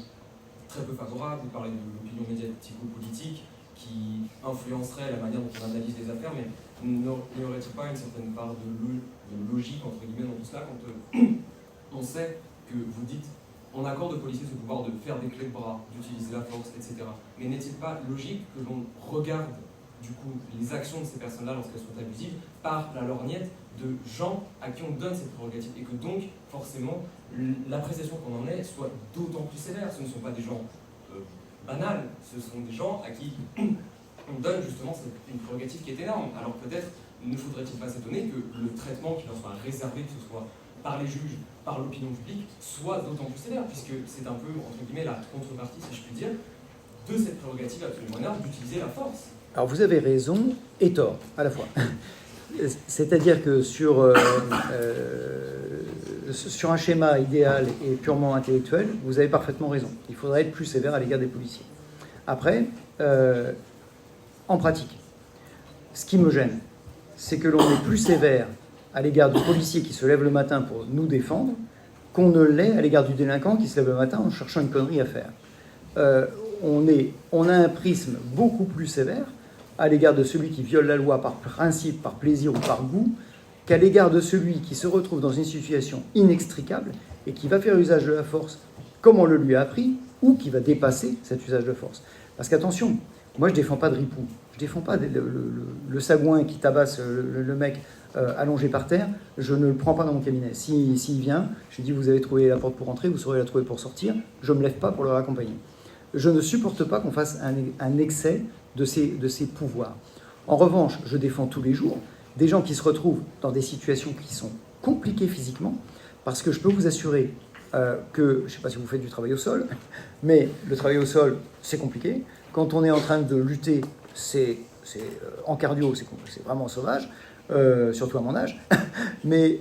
très peu favorables. Vous parlez de l'opinion médiatico-politique qui influencerait la manière dont on analyse les affaires, mais n'y aurait-il pas une certaine part de logique, entre guillemets, dans tout cela, quand on sait que vous dites on accorde aux policiers ce pouvoir de faire des clés de bras, d'utiliser la force, etc. Mais n'est-il pas logique que l'on regarde du coup les actions de ces personnes-là lorsqu'elles sont abusives par la lorgnette de gens à qui on donne cette prérogative et que donc forcément l'appréciation qu'on en ait soit d'autant plus sévère. Ce ne sont pas des gens banals, ce sont des gens à qui on donne justement une prérogative qui est énorme. Alors peut-être ne faudrait-il pas s'étonner que le traitement qui leur soit réservé, que ce soit par les juges, par l'opinion publique, soit d'autant plus sévère, puisque c'est un peu, entre guillemets, la contrepartie, si je puis dire, de cette prérogative absolument énorme d'utiliser la force. Alors vous avez raison et tort, à la fois. C'est-à-dire que sur un schéma idéal et purement intellectuel, vous avez parfaitement raison. Il faudrait être plus sévère à l'égard des policiers. Après, en pratique, ce qui me gêne, c'est que l'on est plus sévère à l'égard du policier qui se lève le matin pour nous défendre, qu'on ne l'est à l'égard du délinquant qui se lève le matin en cherchant une connerie à faire. On a un prisme beaucoup plus sévère à l'égard de celui qui viole la loi par principe, par plaisir ou par goût, qu'à l'égard de celui qui se retrouve dans une situation inextricable et qui va faire usage de la force comme on le lui a appris, ou qui va dépasser cet usage de force. Parce qu'attention, moi je ne défends pas de ripou, je ne défends pas le sagouin qui tabasse le mec allongé par terre, je ne le prends pas dans mon cabinet. S'il vient, je lui dis vous avez trouvé la porte pour entrer, vous saurez la trouver pour sortir, je ne me lève pas pour le raccompagner. Je ne supporte pas qu'on fasse un excès de ces pouvoirs. En revanche, je défends tous les jours des gens qui se retrouvent dans des situations qui sont compliquées physiquement, parce que je peux vous assurer que, je ne sais pas si vous faites du travail au sol, mais le travail au sol, c'est compliqué. Quand on est en train de lutter, en cardio, c'est vraiment sauvage, surtout à mon âge. Mais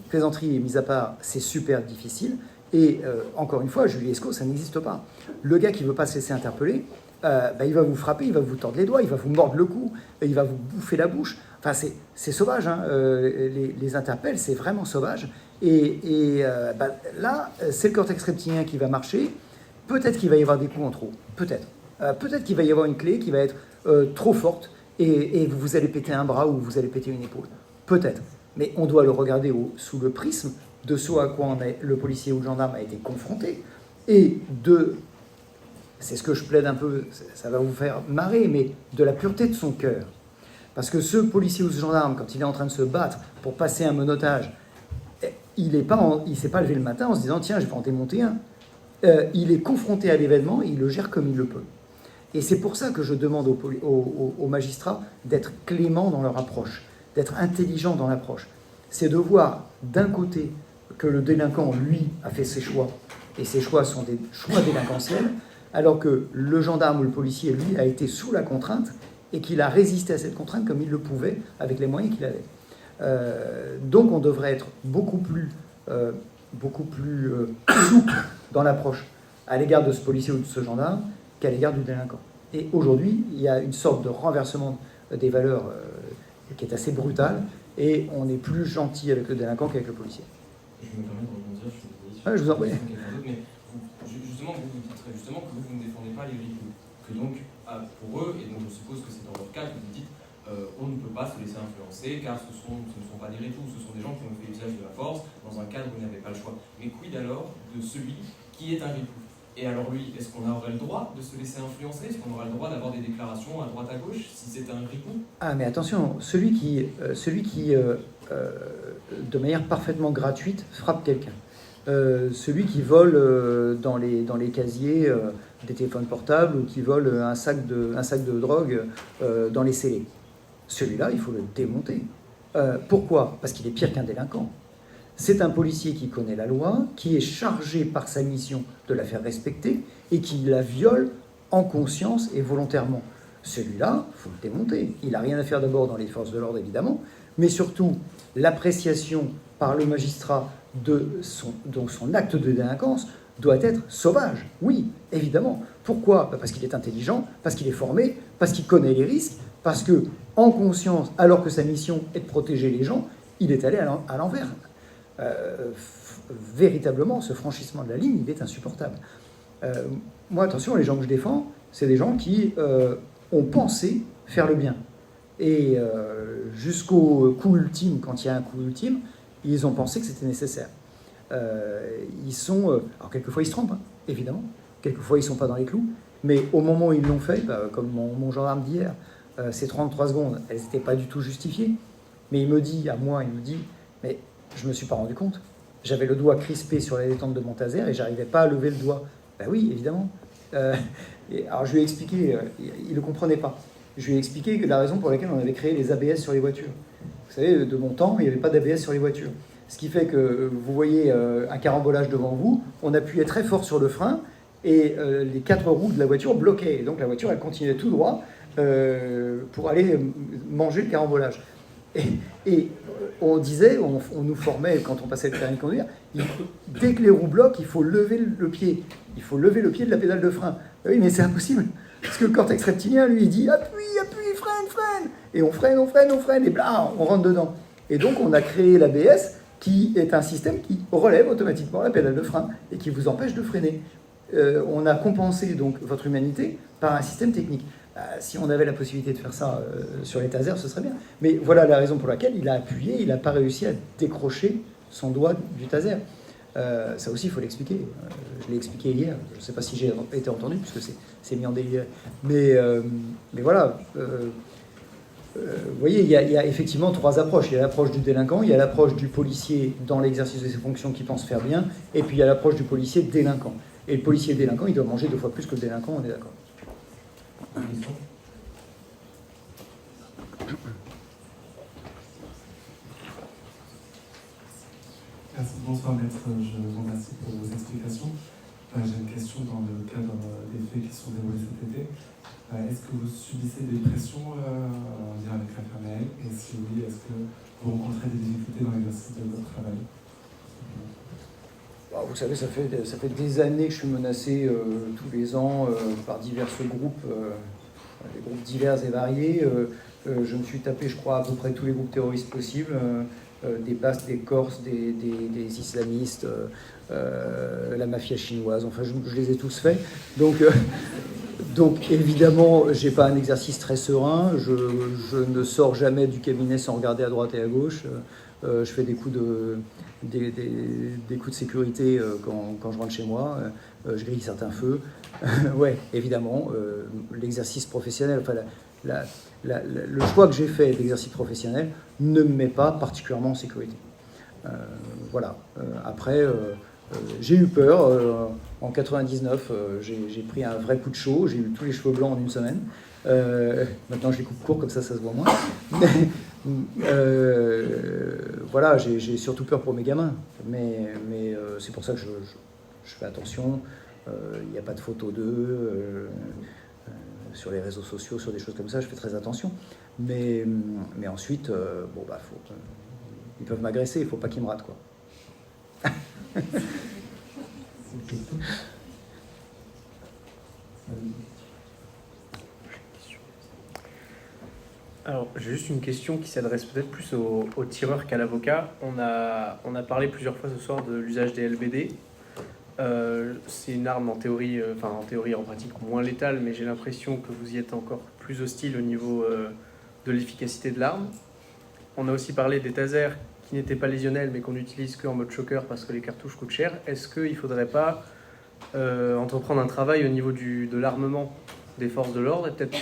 plaisanterie mise à part, c'est super difficile. Et encore une fois, Julie Esco, ça n'existe pas. Le gars qui ne veut pas se laisser interpeller, il va vous frapper, il va vous tordre les doigts, il va vous mordre le cou, il va vous bouffer la bouche. Enfin, c'est sauvage, hein. Les interpelles, c'est vraiment sauvage. Et là, c'est le cortex reptilien qui va marcher. Peut-être qu'il va y avoir des coups en trop. Peut-être. Peut-être qu'il va y avoir une clé qui va être trop forte et vous allez péter un bras ou vous allez péter une épaule. Peut-être. Mais on doit le regarder sous le prisme de ce à quoi le policier ou le gendarme a été confronté. Et c'est ce que je plaide un peu, ça va vous faire marrer, mais de la pureté de son cœur. Parce que ce policier ou ce gendarme, quand il est en train de se battre pour passer un menottage, il ne s'est pas levé le matin en se disant « Tiens, je vais en démonter un ». Il est confronté à l'événement et il le gère comme il le peut. Et c'est pour ça que je demande aux magistrats d'être cléments dans leur approche, d'être intelligents dans l'approche. C'est de voir d'un côté que le délinquant, lui, a fait ses choix, et ses choix sont des choix délinquentiels, alors que le gendarme ou le policier, lui, a été sous la contrainte et qu'il a résisté à cette contrainte comme il le pouvait, avec les moyens qu'il avait. Donc on devrait être beaucoup plus souple dans l'approche à l'égard de ce policier ou de ce gendarme qu'à l'égard du délinquant. Et aujourd'hui, il y a une sorte de renversement des valeurs qui est assez brutale, et on est plus gentil avec le délinquant qu'avec le policier. Je me permets de rebondir, je suis désolé. Je vous en prie. Mais justement, vous dites très justement que vous ne défendez pas les ripoux. Que donc, pour eux, et donc je suppose que c'est dans votre cas que vous dites, on ne peut pas se laisser influencer car ce ne sont pas des ripoux, ce sont des gens qui ont fait usage de la force dans un cadre où il n'y avait pas le choix. Mais quid alors de celui qui est un ripoux? Et alors lui, est-ce qu'on aurait le droit de se laisser influencer? Est-ce qu'on aurait le droit d'avoir des déclarations à droite à gauche si c'était un ripoux? Ah mais attention, celui qui de manière parfaitement gratuite frappe quelqu'un, celui qui vole dans les casiers des téléphones portables ou qui vole un sac de drogue dans les scellés, celui-là il faut le démonter. Pourquoi? Parce qu'il est pire qu'un délinquant. C'est un policier qui connaît la loi, qui est chargé par sa mission de la faire respecter et qui la viole en conscience et volontairement. Celui-là, il faut le démonter. Il n'a rien à faire d'abord dans les forces de l'ordre, évidemment, mais surtout l'appréciation par le magistrat de son acte de délinquance doit être sauvage. Oui, évidemment. Pourquoi? Parce qu'il est intelligent, parce qu'il est formé, parce qu'il connaît les risques, parce que, en conscience, alors que sa mission est de protéger les gens, il est allé à l'envers. Véritablement, ce franchissement de la ligne, il est insupportable. Moi, attention, les gens que je défends, c'est des gens qui ont pensé faire le bien. Et jusqu'au coup ultime, quand il y a un coup ultime, ils ont pensé que c'était nécessaire. Alors quelquefois ils se trompent, hein, évidemment. Quelquefois ils ne sont pas dans les clous. Mais au moment où ils l'ont fait, comme mon gendarme d'hier, ces 33 secondes, elles n'étaient pas du tout justifiées. Mais il me dit, mais je ne me suis pas rendu compte. J'avais le doigt crispé sur la détente de mon taser et j'arrivais pas à lever le doigt. Ben oui, évidemment. Alors je lui ai expliqué, il ne le comprenait pas. Je lui ai expliqué que la raison pour laquelle on avait créé les ABS sur les voitures. Vous savez, de mon temps, il n'y avait pas d'ABS sur les voitures. Ce qui fait que vous voyez un carambolage devant vous, on appuyait très fort sur le frein et les 4 roues de la voiture bloquaient. Et donc la voiture, elle continuait tout droit pour aller manger le carambolage. Et on disait, on nous formait quand on passait le permis de conduire, dès que les roues bloquent, il faut lever le pied. Il faut lever le pied de la pédale de frein. Oui, mais c'est impossible. Parce que le cortex reptilien, lui, il dit appuie, freine. Et on freine, et bla, on rentre dedans. Et donc, on a créé l'ABS, qui est un système qui relève automatiquement la pédale de frein et qui vous empêche de freiner. On a compensé donc votre humanité par un système technique. Si on avait la possibilité de faire ça sur les tasers, ce serait bien. Mais voilà la raison pour laquelle il a appuyé, il n'a pas réussi à décrocher son doigt du taser. Ça aussi, il faut l'expliquer. Je l'ai expliqué hier. Je ne sais pas si j'ai été entendu, puisque c'est mis en délire. Mais voilà. Vous voyez, il y a effectivement 3 approches. Il y a l'approche du délinquant, il y a l'approche du policier dans l'exercice de ses fonctions qui pense faire bien, et puis il y a l'approche du policier délinquant. Et le policier délinquant, il doit manger 2 fois plus que le délinquant, on est d'accord. Merci, bonsoir maître, je vous remercie pour vos explications. J'ai une question dans le cadre des faits qui sont déroulés cet été. Est-ce que vous subissez des pressions en lien avec la FML? Et si oui, est-ce que vous rencontrez des difficultés dans l'exercice de votre travail? Vous savez, ça fait des années que je suis menacé tous les ans par divers groupes, des groupes divers et variés. Je me suis tapé, je crois, à peu près tous les groupes terroristes possibles, des Basques, des Corses, des islamistes, la mafia chinoise, enfin je les ai tous faits. Donc évidemment, je n'ai pas un exercice très serein, je ne sors jamais du cabinet sans regarder à droite et à gauche. Je fais des coups de sécurité quand je rentre chez moi, je grille certains feux. Ouais, évidemment, l'exercice professionnel, enfin le choix que j'ai fait d'exercice professionnel ne me met pas particulièrement en sécurité. Voilà. Après, j'ai eu peur. En 99, j'ai pris un vrai coup de chaud. J'ai eu tous les cheveux blancs en une semaine. Maintenant, je les coupe court, comme ça se voit moins. Voilà, j'ai surtout peur pour mes gamins. Mais c'est pour ça que je fais attention. Il n'y a pas de photos d'eux. Sur les réseaux sociaux, sur des choses comme ça, je fais très attention. Mais ensuite, ils peuvent m'agresser, il ne faut pas qu'ils me ratent, quoi. Alors, j'ai juste une question qui s'adresse peut-être plus au tireur qu'à l'avocat. On a parlé plusieurs fois ce soir de l'usage des LBD. C'est une arme en théorie, en pratique moins létale, mais j'ai l'impression que vous y êtes encore plus hostile au niveau de l'efficacité de l'arme. On a aussi parlé des tasers qui n'étaient pas lésionnels, mais qu'on n'utilise qu'en mode choker parce que les cartouches coûtent cher. Est-ce qu'il ne faudrait pas entreprendre un travail au niveau de l'armement des forces de l'ordre et peut-être,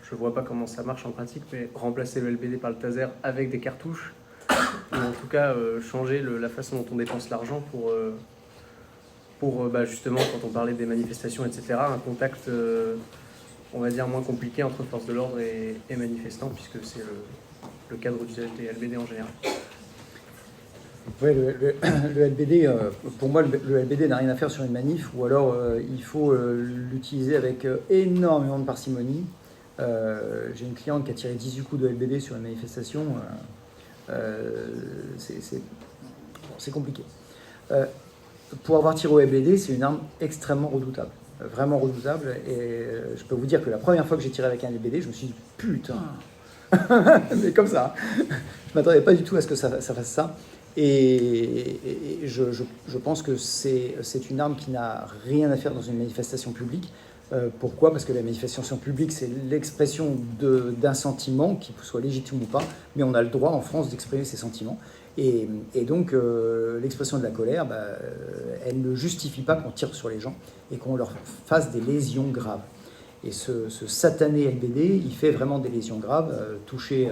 je vois pas comment ça marche en pratique, mais remplacer le LBD par le taser avec des cartouches, ou en tout cas changer la façon dont on dépense l'argent pour justement, quand on parlait des manifestations, etc., un contact, on va dire, moins compliqué entre forces de l'ordre et manifestants, puisque c'est le cadre d'usage des LBD en général. Oui, le LBD, pour moi, le LBD n'a rien à faire sur une manif, ou alors il faut l'utiliser avec énormément de parcimonie. J'ai une cliente qui a tiré 18 coups de LBD sur une manifestation. C'est compliqué. Pour avoir tiré au LBD, c'est une arme extrêmement redoutable. Vraiment redoutable. Et je peux vous dire que la première fois que j'ai tiré avec un LBD, je me suis dit, putain, mais comme ça. Je ne m'attendais pas du tout à ce que ça fasse ça. Et je pense que c'est une arme qui n'a rien à faire dans une manifestation publique. Pourquoi ? Parce que la manifestation publique, c'est l'expression d'un sentiment, qu'il soit légitime ou pas, mais on a le droit en France d'exprimer ses sentiments. Et donc, l'expression de la colère, elle ne justifie pas qu'on tire sur les gens et qu'on leur fasse des lésions graves. Et ce satané LBD, il fait vraiment des lésions graves. Toucher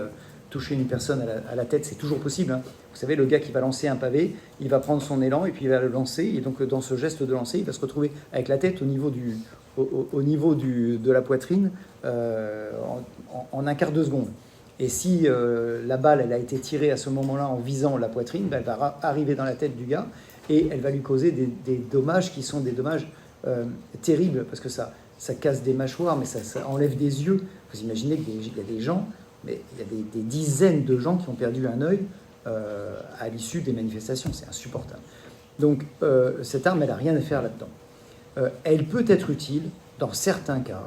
une personne à la tête, c'est toujours possible, hein. Vous savez, le gars qui va lancer un pavé, il va prendre son élan et puis il va le lancer. Et donc, dans ce geste de lancer, il va se retrouver avec la tête au niveau de la poitrine en un quart de seconde. Et si la balle elle a été tirée à ce moment-là en visant la poitrine, elle va arriver dans la tête du gars et elle va lui causer des dommages qui sont des dommages terribles parce que ça casse des mâchoires, mais ça enlève des yeux. Vous imaginez qu'il y a des gens, mais il y a des dizaines de gens qui ont perdu un œil à l'issue des manifestations. C'est insupportable. Donc cette arme, elle n'a rien à faire là-dedans. Elle peut être utile dans certains cas,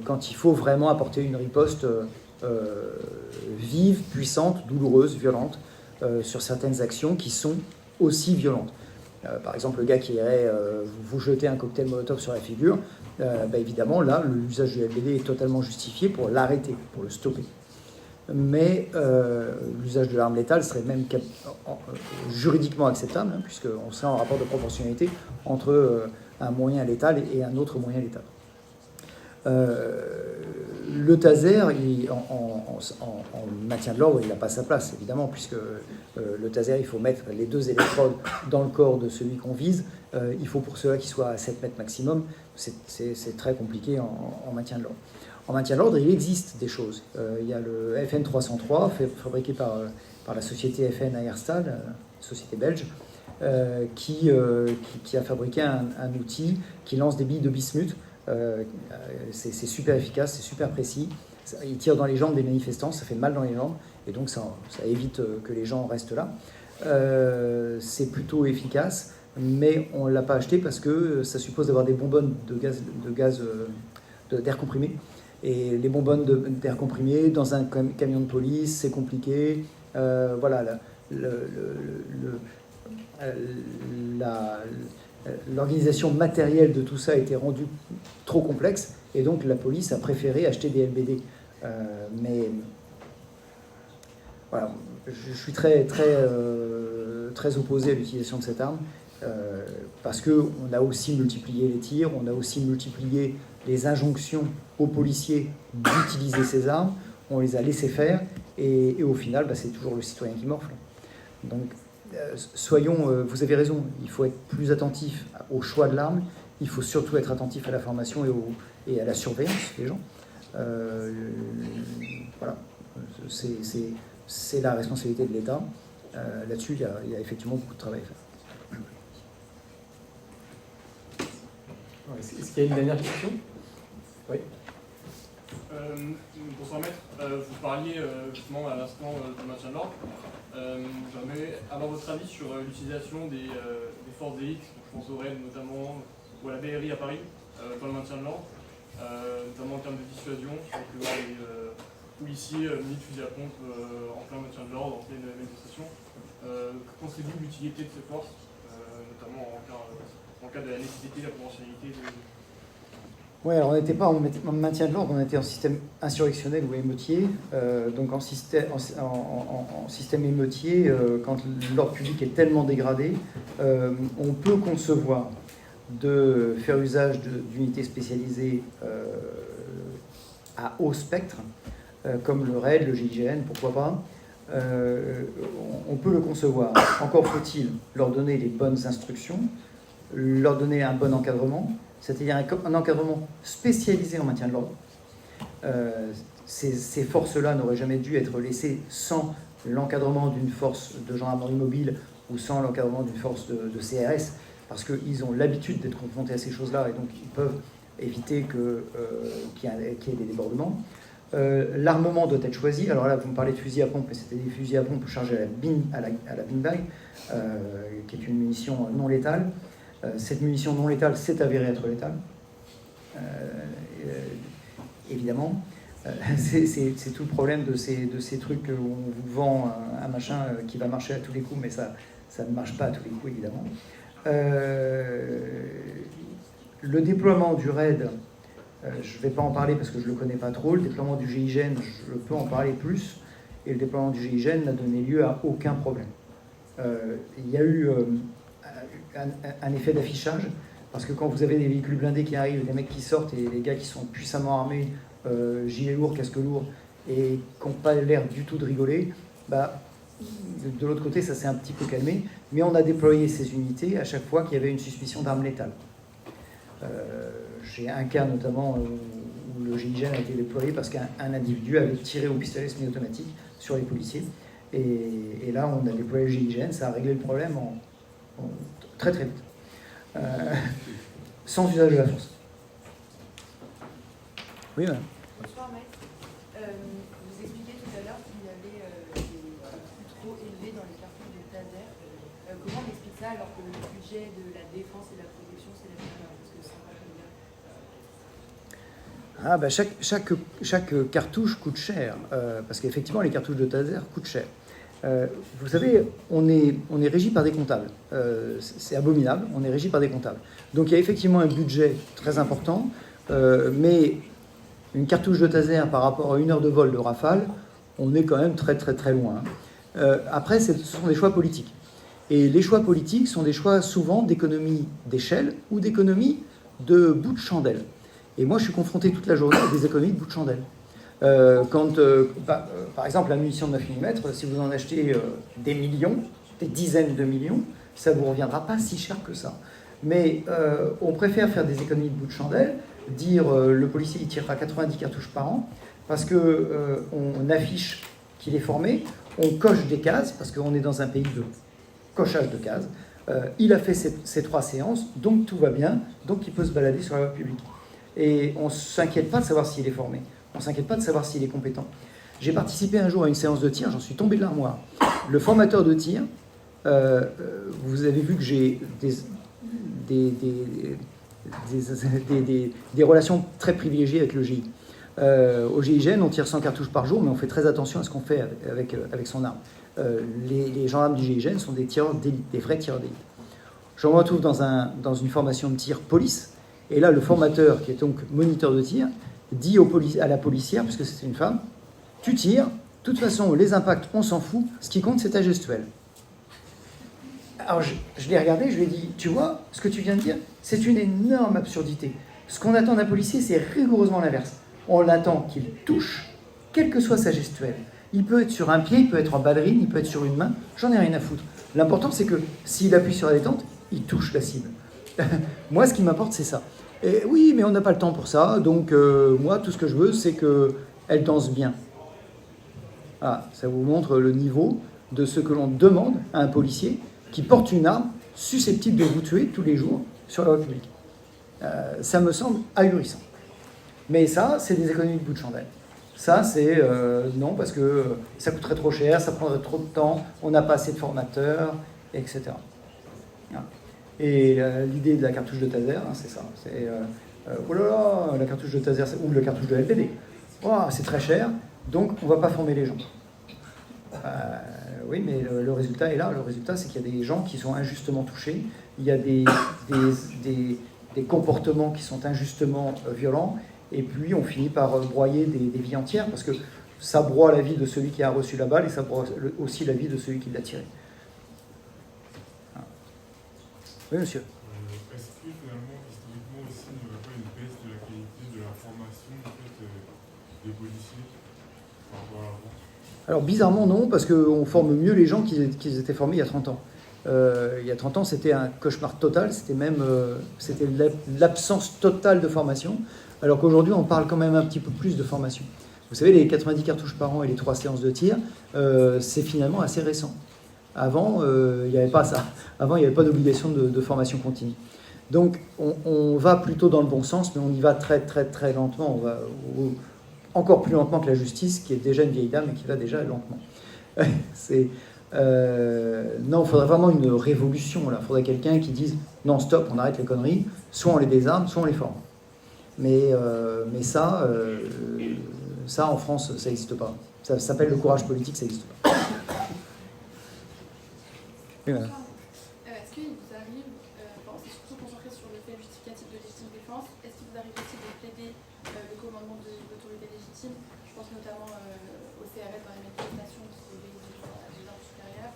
quand il faut vraiment apporter une riposte vive, puissante, douloureuse, violente, sur certaines actions qui sont aussi violentes. Par exemple, le gars qui irait vous jeter un cocktail Molotov sur la figure, évidemment, là, l'usage du LBD est totalement justifié pour l'arrêter, pour le stopper. Mais l'usage de l'arme létale serait même juridiquement acceptable, hein, puisqu'on serait en rapport de proportionnalité entre un moyen létal et un autre moyen létal. Le taser, en maintien de l'ordre, il n'a pas sa place, évidemment, puisque le taser, il faut mettre les 2 électrodes dans le corps de celui qu'on vise. Il faut pour cela qu'il soit à 7 mètres maximum. C'est très compliqué en maintien de l'ordre. En maintien de l'ordre, il existe des choses. Il y a le FN 303, fabriqué par la société FN à Herstal, société belge, qui a fabriqué un outil qui lance des billes de bismuth. C'est super efficace, c'est super précis. Il tire dans les jambes des manifestants, ça fait mal dans les jambes, et donc ça évite que les gens restent là. C'est plutôt efficace, mais on ne l'a pas acheté parce que ça suppose d'avoir des bonbonnes d'air comprimé. Et les bonbonnes d'air comprimé dans un camion de police, c'est compliqué. Voilà, l'organisation matérielle de tout ça a été rendue trop complexe et donc la police a préféré acheter des LBD. Mais voilà, je suis très opposé à l'utilisation de cette arme parce qu'on a aussi multiplié les tirs, on a aussi multiplié les injonctions aux policiers d'utiliser ces armes, on les a laissés faire et au final, c'est toujours le citoyen qui morfle. Donc, vous avez raison, il faut être plus attentif au choix de l'arme, il faut surtout être attentif à la formation et à la surveillance des gens. Voilà, c'est la responsabilité de l'État. Là-dessus, il y a effectivement beaucoup de travail à faire. Est-ce qu'il y a une dernière question ? Oui. Bonsoir maître, vous parliez justement à l'instant du maintien de l'ordre. J'aimerais avoir votre avis sur l'utilisation des forces d'élite, je pense au RAID notamment, ou à la BRI à Paris, dans le maintien de l'ordre, notamment en termes de dissuasion, je crois que les policiers militent fusil à pompe en plein maintien de l'ordre, en pleine manifestation. Que pensez-vous de l'utilité de ces forces notamment en cas de la nécessité, la proportionnalité de... Oui, alors on n'était pas en maintien de l'ordre, on était en système insurrectionnel ou émeutier. Donc en système émeutier, quand l'ordre public est tellement dégradé, on peut concevoir de faire usage d'unités spécialisées à haut spectre, comme le RAID, le GIGN, pourquoi pas. On peut le concevoir. Encore faut-il leur donner les bonnes instructions, leur donner un bon encadrement, c'est-à-dire un encadrement spécialisé en maintien de l'ordre. Ces forces-là n'auraient jamais dû être laissées sans l'encadrement d'une force de gendarmerie mobile ou sans l'encadrement d'une force de CRS, parce qu'ils ont l'habitude d'être confrontés à ces choses-là et donc ils peuvent éviter qu'il y ait des débordements. L'armement doit être choisi. Alors là, vous me parlez de fusils à pompe, mais c'était des fusils à pompe chargés à la beanbag, qui est une munition non létale. Cette munition non létale s'est avérée être létale, évidemment. C'est tout le problème de ces trucs où on vous vend un machin qui va marcher à tous les coups, mais ça ne marche pas à tous les coups, évidemment. Le déploiement du RAID, je ne vais pas en parler parce que je ne le connais pas trop. Le déploiement du GIGN, je peux en parler plus. Et le déploiement du GIGN n'a donné lieu à aucun problème. Il y a eu un effet d'affichage, parce que quand vous avez des véhicules blindés qui arrivent, des mecs qui sortent et des gars qui sont puissamment armés, gilet lourd, casque lourd, et qui n'ont pas l'air du tout de rigoler, bah, de l'autre côté, ça s'est un petit peu calmé, mais on a déployé ces unités à chaque fois qu'il y avait une suspicion d'arme létale. J'ai un cas notamment où le GIGN a été déployé parce qu'un individu avait tiré au pistolet semi-automatique sur les policiers. Et là, on a déployé le GIGN, ça a réglé le problème très très vite, sans usage de la force. Oui, madame. Bonsoir, maître. Vous expliquiez tout à l'heure qu'il y avait des coûts trop élevés dans les cartouches de taser. Comment on explique ça alors que le budget de la défense et de la protection, c'est la même? Parce que ça va bien. Ah, bah chaque cartouche coûte cher, parce qu'effectivement, les cartouches de taser coûtent cher. Vous savez, on est régi par des comptables. C'est abominable, on est régi par des comptables. Donc il y a effectivement un budget très important, mais une cartouche de taser par rapport à une heure de vol de Rafale, on est quand même très très très loin. Après, ce sont des choix politiques. Et les choix politiques sont des choix souvent d'économie d'échelle ou d'économie de bout de chandelle. Et moi, je suis confronté toute la journée à des économies de bout de chandelle. Par exemple, la munition de 9 mm, si vous en achetez des millions, des dizaines de millions, ça ne vous reviendra pas si cher que ça. Mais on préfère faire des économies de bout de chandelle, dire le policier il tirera 90 cartouches par an, parce qu'on affiche qu'il est formé, on coche des cases, parce qu'on est dans un pays de cochage de cases, il a fait ses 3 séances, donc tout va bien, donc il peut se balader sur la voie publique. Et on ne s'inquiète pas de savoir s'il est formé. On ne s'inquiète pas de savoir s'il est compétent. J'ai participé un jour à une séance de tir, j'en suis tombé de l'armoire. Le formateur de tir, vous avez vu que j'ai des relations très privilégiées avec le GI. Au GIGN, on tire 100 cartouches par jour, mais on fait très attention à ce qu'on fait avec son arme. Les gendarmes du GIGN sont des tireurs d'élite, des vrais tireurs d'élite. Je me retrouve dans une formation de tir police, et là, le formateur, qui est donc moniteur de tir, dit à la policière, puisque c'est une femme, tu tires, de toute façon, les impacts, on s'en fout, ce qui compte, c'est ta gestuelle. Alors, je l'ai regardé, je lui ai dit, tu vois, ce que tu viens de dire, c'est une énorme absurdité. Ce qu'on attend d'un policier, c'est rigoureusement l'inverse. On l'attend qu'il touche, quelle que soit sa gestuelle. Il peut être sur un pied, il peut être en ballerine, il peut être sur une main, j'en ai rien à foutre. L'important, c'est que s'il appuie sur la détente, il touche la cible. Moi, ce qui m'importe, c'est ça. Et oui, mais on n'a pas le temps pour ça, donc moi, tout ce que je veux, c'est qu'elle danse bien. Ah, ça vous montre le niveau de ce que l'on demande à un policier qui porte une arme susceptible de vous tuer tous les jours sur la voie publique. Ça me semble ahurissant. Mais ça, c'est des économies de bout de chandelle. Ça, c'est non, parce que ça coûterait trop cher, ça prendrait trop de temps, on n'a pas assez de formateurs, etc. Voilà. Et l'idée de la cartouche de taser, hein, c'est ça. C'est oh là là, la cartouche de taser ou la cartouche de LBD. Oh, c'est très cher, donc on ne va pas former les gens. Oui, mais le résultat est là. Le résultat, c'est qu'il y a des gens qui sont injustement touchés. Il y a des comportements qui sont injustement violents. Et puis, on finit par broyer des vies entières, parce que ça broie la vie de celui qui a reçu la balle et ça broie aussi la vie de celui qui l'a tirée. Oui, monsieur. Est-ce que finalement, historiquement aussi, il n'y aurait pas une baisse de la qualité de la formation en fait, des policiers par rapport à avant? Alors bizarrement non, parce qu'on forme mieux les gens qu'ils étaient formés il y a 30 ans. Il y a 30 ans, c'était un cauchemar total, c'était l'absence totale de formation, alors qu'aujourd'hui, on parle quand même un petit peu plus de formation. Vous savez, les 90 cartouches par an et les 3 séances de tir, c'est finalement assez récent. Avant, il n'y avait pas ça. Avant, il n'y avait pas d'obligation de formation continue. Donc, on va plutôt dans le bon sens, mais on y va très, très, très lentement. On va encore plus lentement que la justice, qui est déjà une vieille dame et qui va déjà lentement. Non, il faudrait vraiment une révolution. Il faudrait quelqu'un qui dise « Non, stop, on arrête les conneries. Soit on les désarme, soit on les forme. » Mais ça, en France, ça n'existe pas. Ça s'appelle le courage politique, ça n'existe pas. Oui, voilà. Est-ce qu'il vous arrive, c'est surtout concentré sur le fait justificatif de légitime défense, est-ce qu'il vous arrive aussi de plaider le commandement de l'autorité légitime? Je pense notamment au CRS dans les manifestations qui obéissent des ordres supérieurs.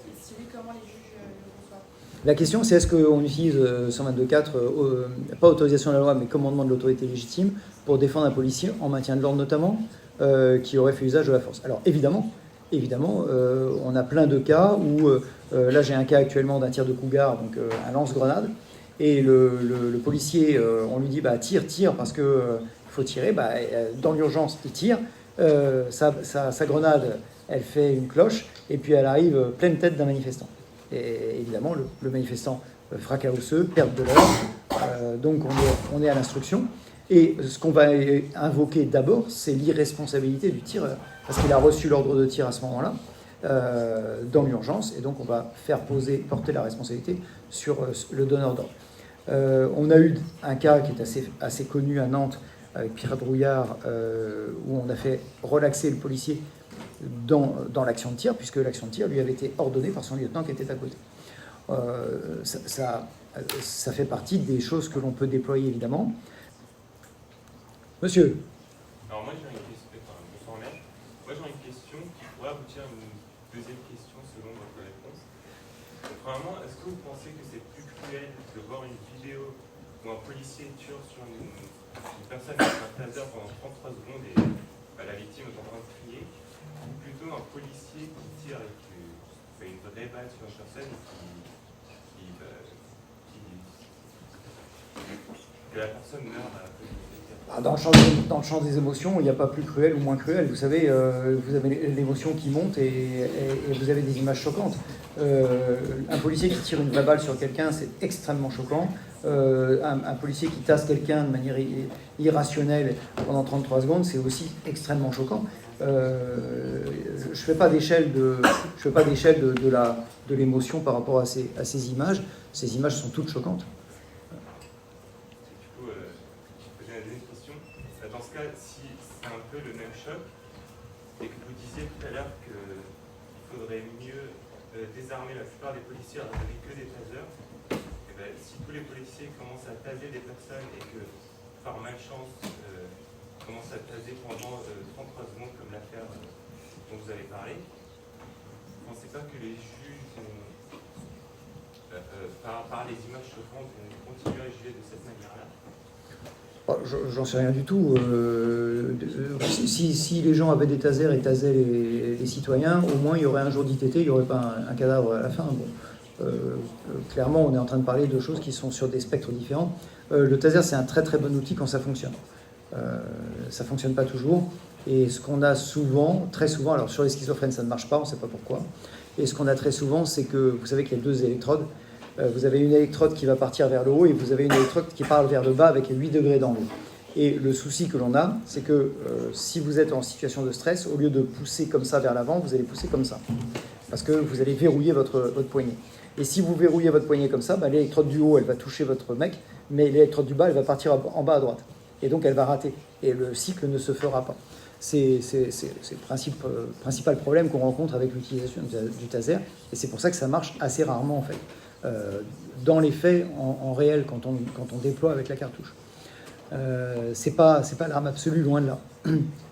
Et si oui, comment les juges le reçoivent? La question, c'est est-ce qu'on utilise 122.4, pas autorisation de la loi, mais commandement de l'autorité légitime, pour défendre un policier en maintien de l'ordre notamment, qui aurait fait usage de la force. Alors évidemment, on a plein de cas où, là j'ai un cas actuellement d'un tir de cougar, donc un lance-grenade, et le policier, on lui dit tire, parce qu'il faut tirer, dans l'urgence il tire, sa grenade, elle fait une cloche, et puis elle arrive pleine tête d'un manifestant. Et évidemment, le manifestant fracas osseux, perte de l'heure, donc on est à l'instruction. Et ce qu'on va invoquer d'abord, c'est l'irresponsabilité du tireur, parce qu'il a reçu l'ordre de tir à ce moment-là, dans l'urgence, et donc on va faire porter la responsabilité sur le donneur d'ordre. On a eu un cas qui est assez connu à Nantes, avec Pierre Drouillard, où on a fait relaxer le policier dans l'action de tir, puisque l'action de tir lui avait été ordonnée par son lieutenant qui était à côté. Ça fait partie des choses que l'on peut déployer, évidemment. Monsieur. Alors moi j'ai une question qui pourrait aboutir à une deuxième question selon votre réponse. Premièrement, est-ce que vous pensez que c'est plus cruel de voir une vidéo où un policier tire sur une personne avec un taser pendant 33 secondes et la victime est en train de crier, ou plutôt un policier qui tire et qui fait une vraie balle sur une personne et que la personne meurt à la cause de dans le champ des émotions, il n'y a pas plus cruel ou moins cruel. Vous savez, vous avez l'émotion qui monte et vous avez des images choquantes. Un policier qui tire une vraie balle sur quelqu'un, c'est extrêmement choquant. Un policier qui tasse quelqu'un de manière irrationnelle pendant 33 secondes, c'est aussi extrêmement choquant. Je ne fais pas d'échelle de l'émotion par rapport à ces images. Ces images sont toutes choquantes. Dans ce cas, si c'est un peu le même choc, et que vous disiez tout à l'heure qu'il faudrait mieux désarmer la plupart des policiers avec que des tasers, et bien, si tous les policiers commencent à taser des personnes et que, par malchance, commencent à taser pendant 33 secondes, comme l'affaire dont vous avez parlé, vous ne pensez pas que les juges, par les images choquantes, vont continuer à juger de cette manière-là? J'en sais rien du tout. Si les gens avaient des tasers et tasaient les citoyens, au moins il y aurait un jour d'ITT, il n'y aurait pas un cadavre à la fin. Clairement, on est en train de parler de choses qui sont sur des spectres différents. Le taser, c'est un très très bon outil quand ça fonctionne. Ça ne fonctionne pas toujours. Et ce qu'on a souvent, très souvent, alors sur les schizophrènes ça ne marche pas, on ne sait pas pourquoi. Et ce qu'on a très souvent, c'est que vous savez qu'il y a 2 électrodes. Vous avez une électrode qui va partir vers le haut et vous avez une électrode qui part vers le bas avec 8 degrés d'angle. Et le souci que l'on a, c'est que si vous êtes en situation de stress, au lieu de pousser comme ça vers l'avant, vous allez pousser comme ça. Parce que vous allez verrouiller votre poignet. Et si vous verrouillez votre poignet comme ça, l'électrode du haut, elle va toucher votre mec, mais l'électrode du bas, elle va partir en bas à droite. Et donc elle va rater. Et le cycle ne se fera pas. C'est le principal problème qu'on rencontre avec l'utilisation du taser, et c'est pour ça que ça marche assez rarement en fait. Dans les faits, en réel, quand on déploie avec la cartouche. C'est pas l'arme absolue, loin de là.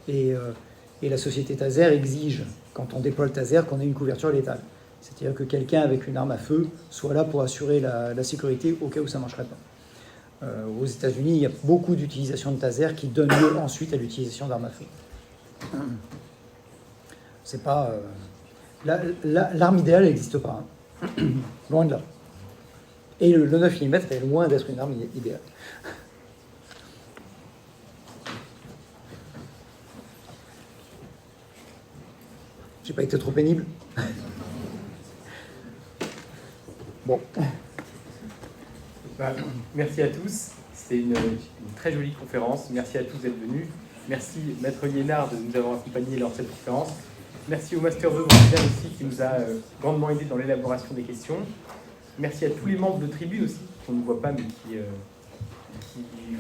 Et la société taser exige, quand on déploie le taser, qu'on ait une couverture létale. C'est-à-dire que quelqu'un avec une arme à feu soit là pour assurer la sécurité au cas où ça ne marcherait pas. Aux États-Unis, il y a beaucoup d'utilisation de taser qui donnent lieu ensuite à l'utilisation d'armes à feu. C'est pas l'arme idéale n'existe pas, hein. Loin de là. Et le 9 mm est loin d'être une arme idéale. J'ai pas été trop pénible. Bon. Merci à tous. C'était une très jolie conférence. Merci à tous d'être venus. Merci Maître Liénard de nous avoir accompagnés lors de cette conférence. Merci au Master 2 aussi qui nous a grandement aidé dans l'élaboration des questions. Merci à tous les membres de Tribune aussi, qu'on ne voit pas mais qui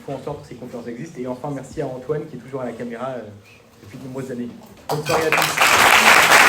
font en sorte que ces conférences existent. Et enfin, merci à Antoine qui est toujours à la caméra depuis de nombreuses années. Bonne soirée à tous.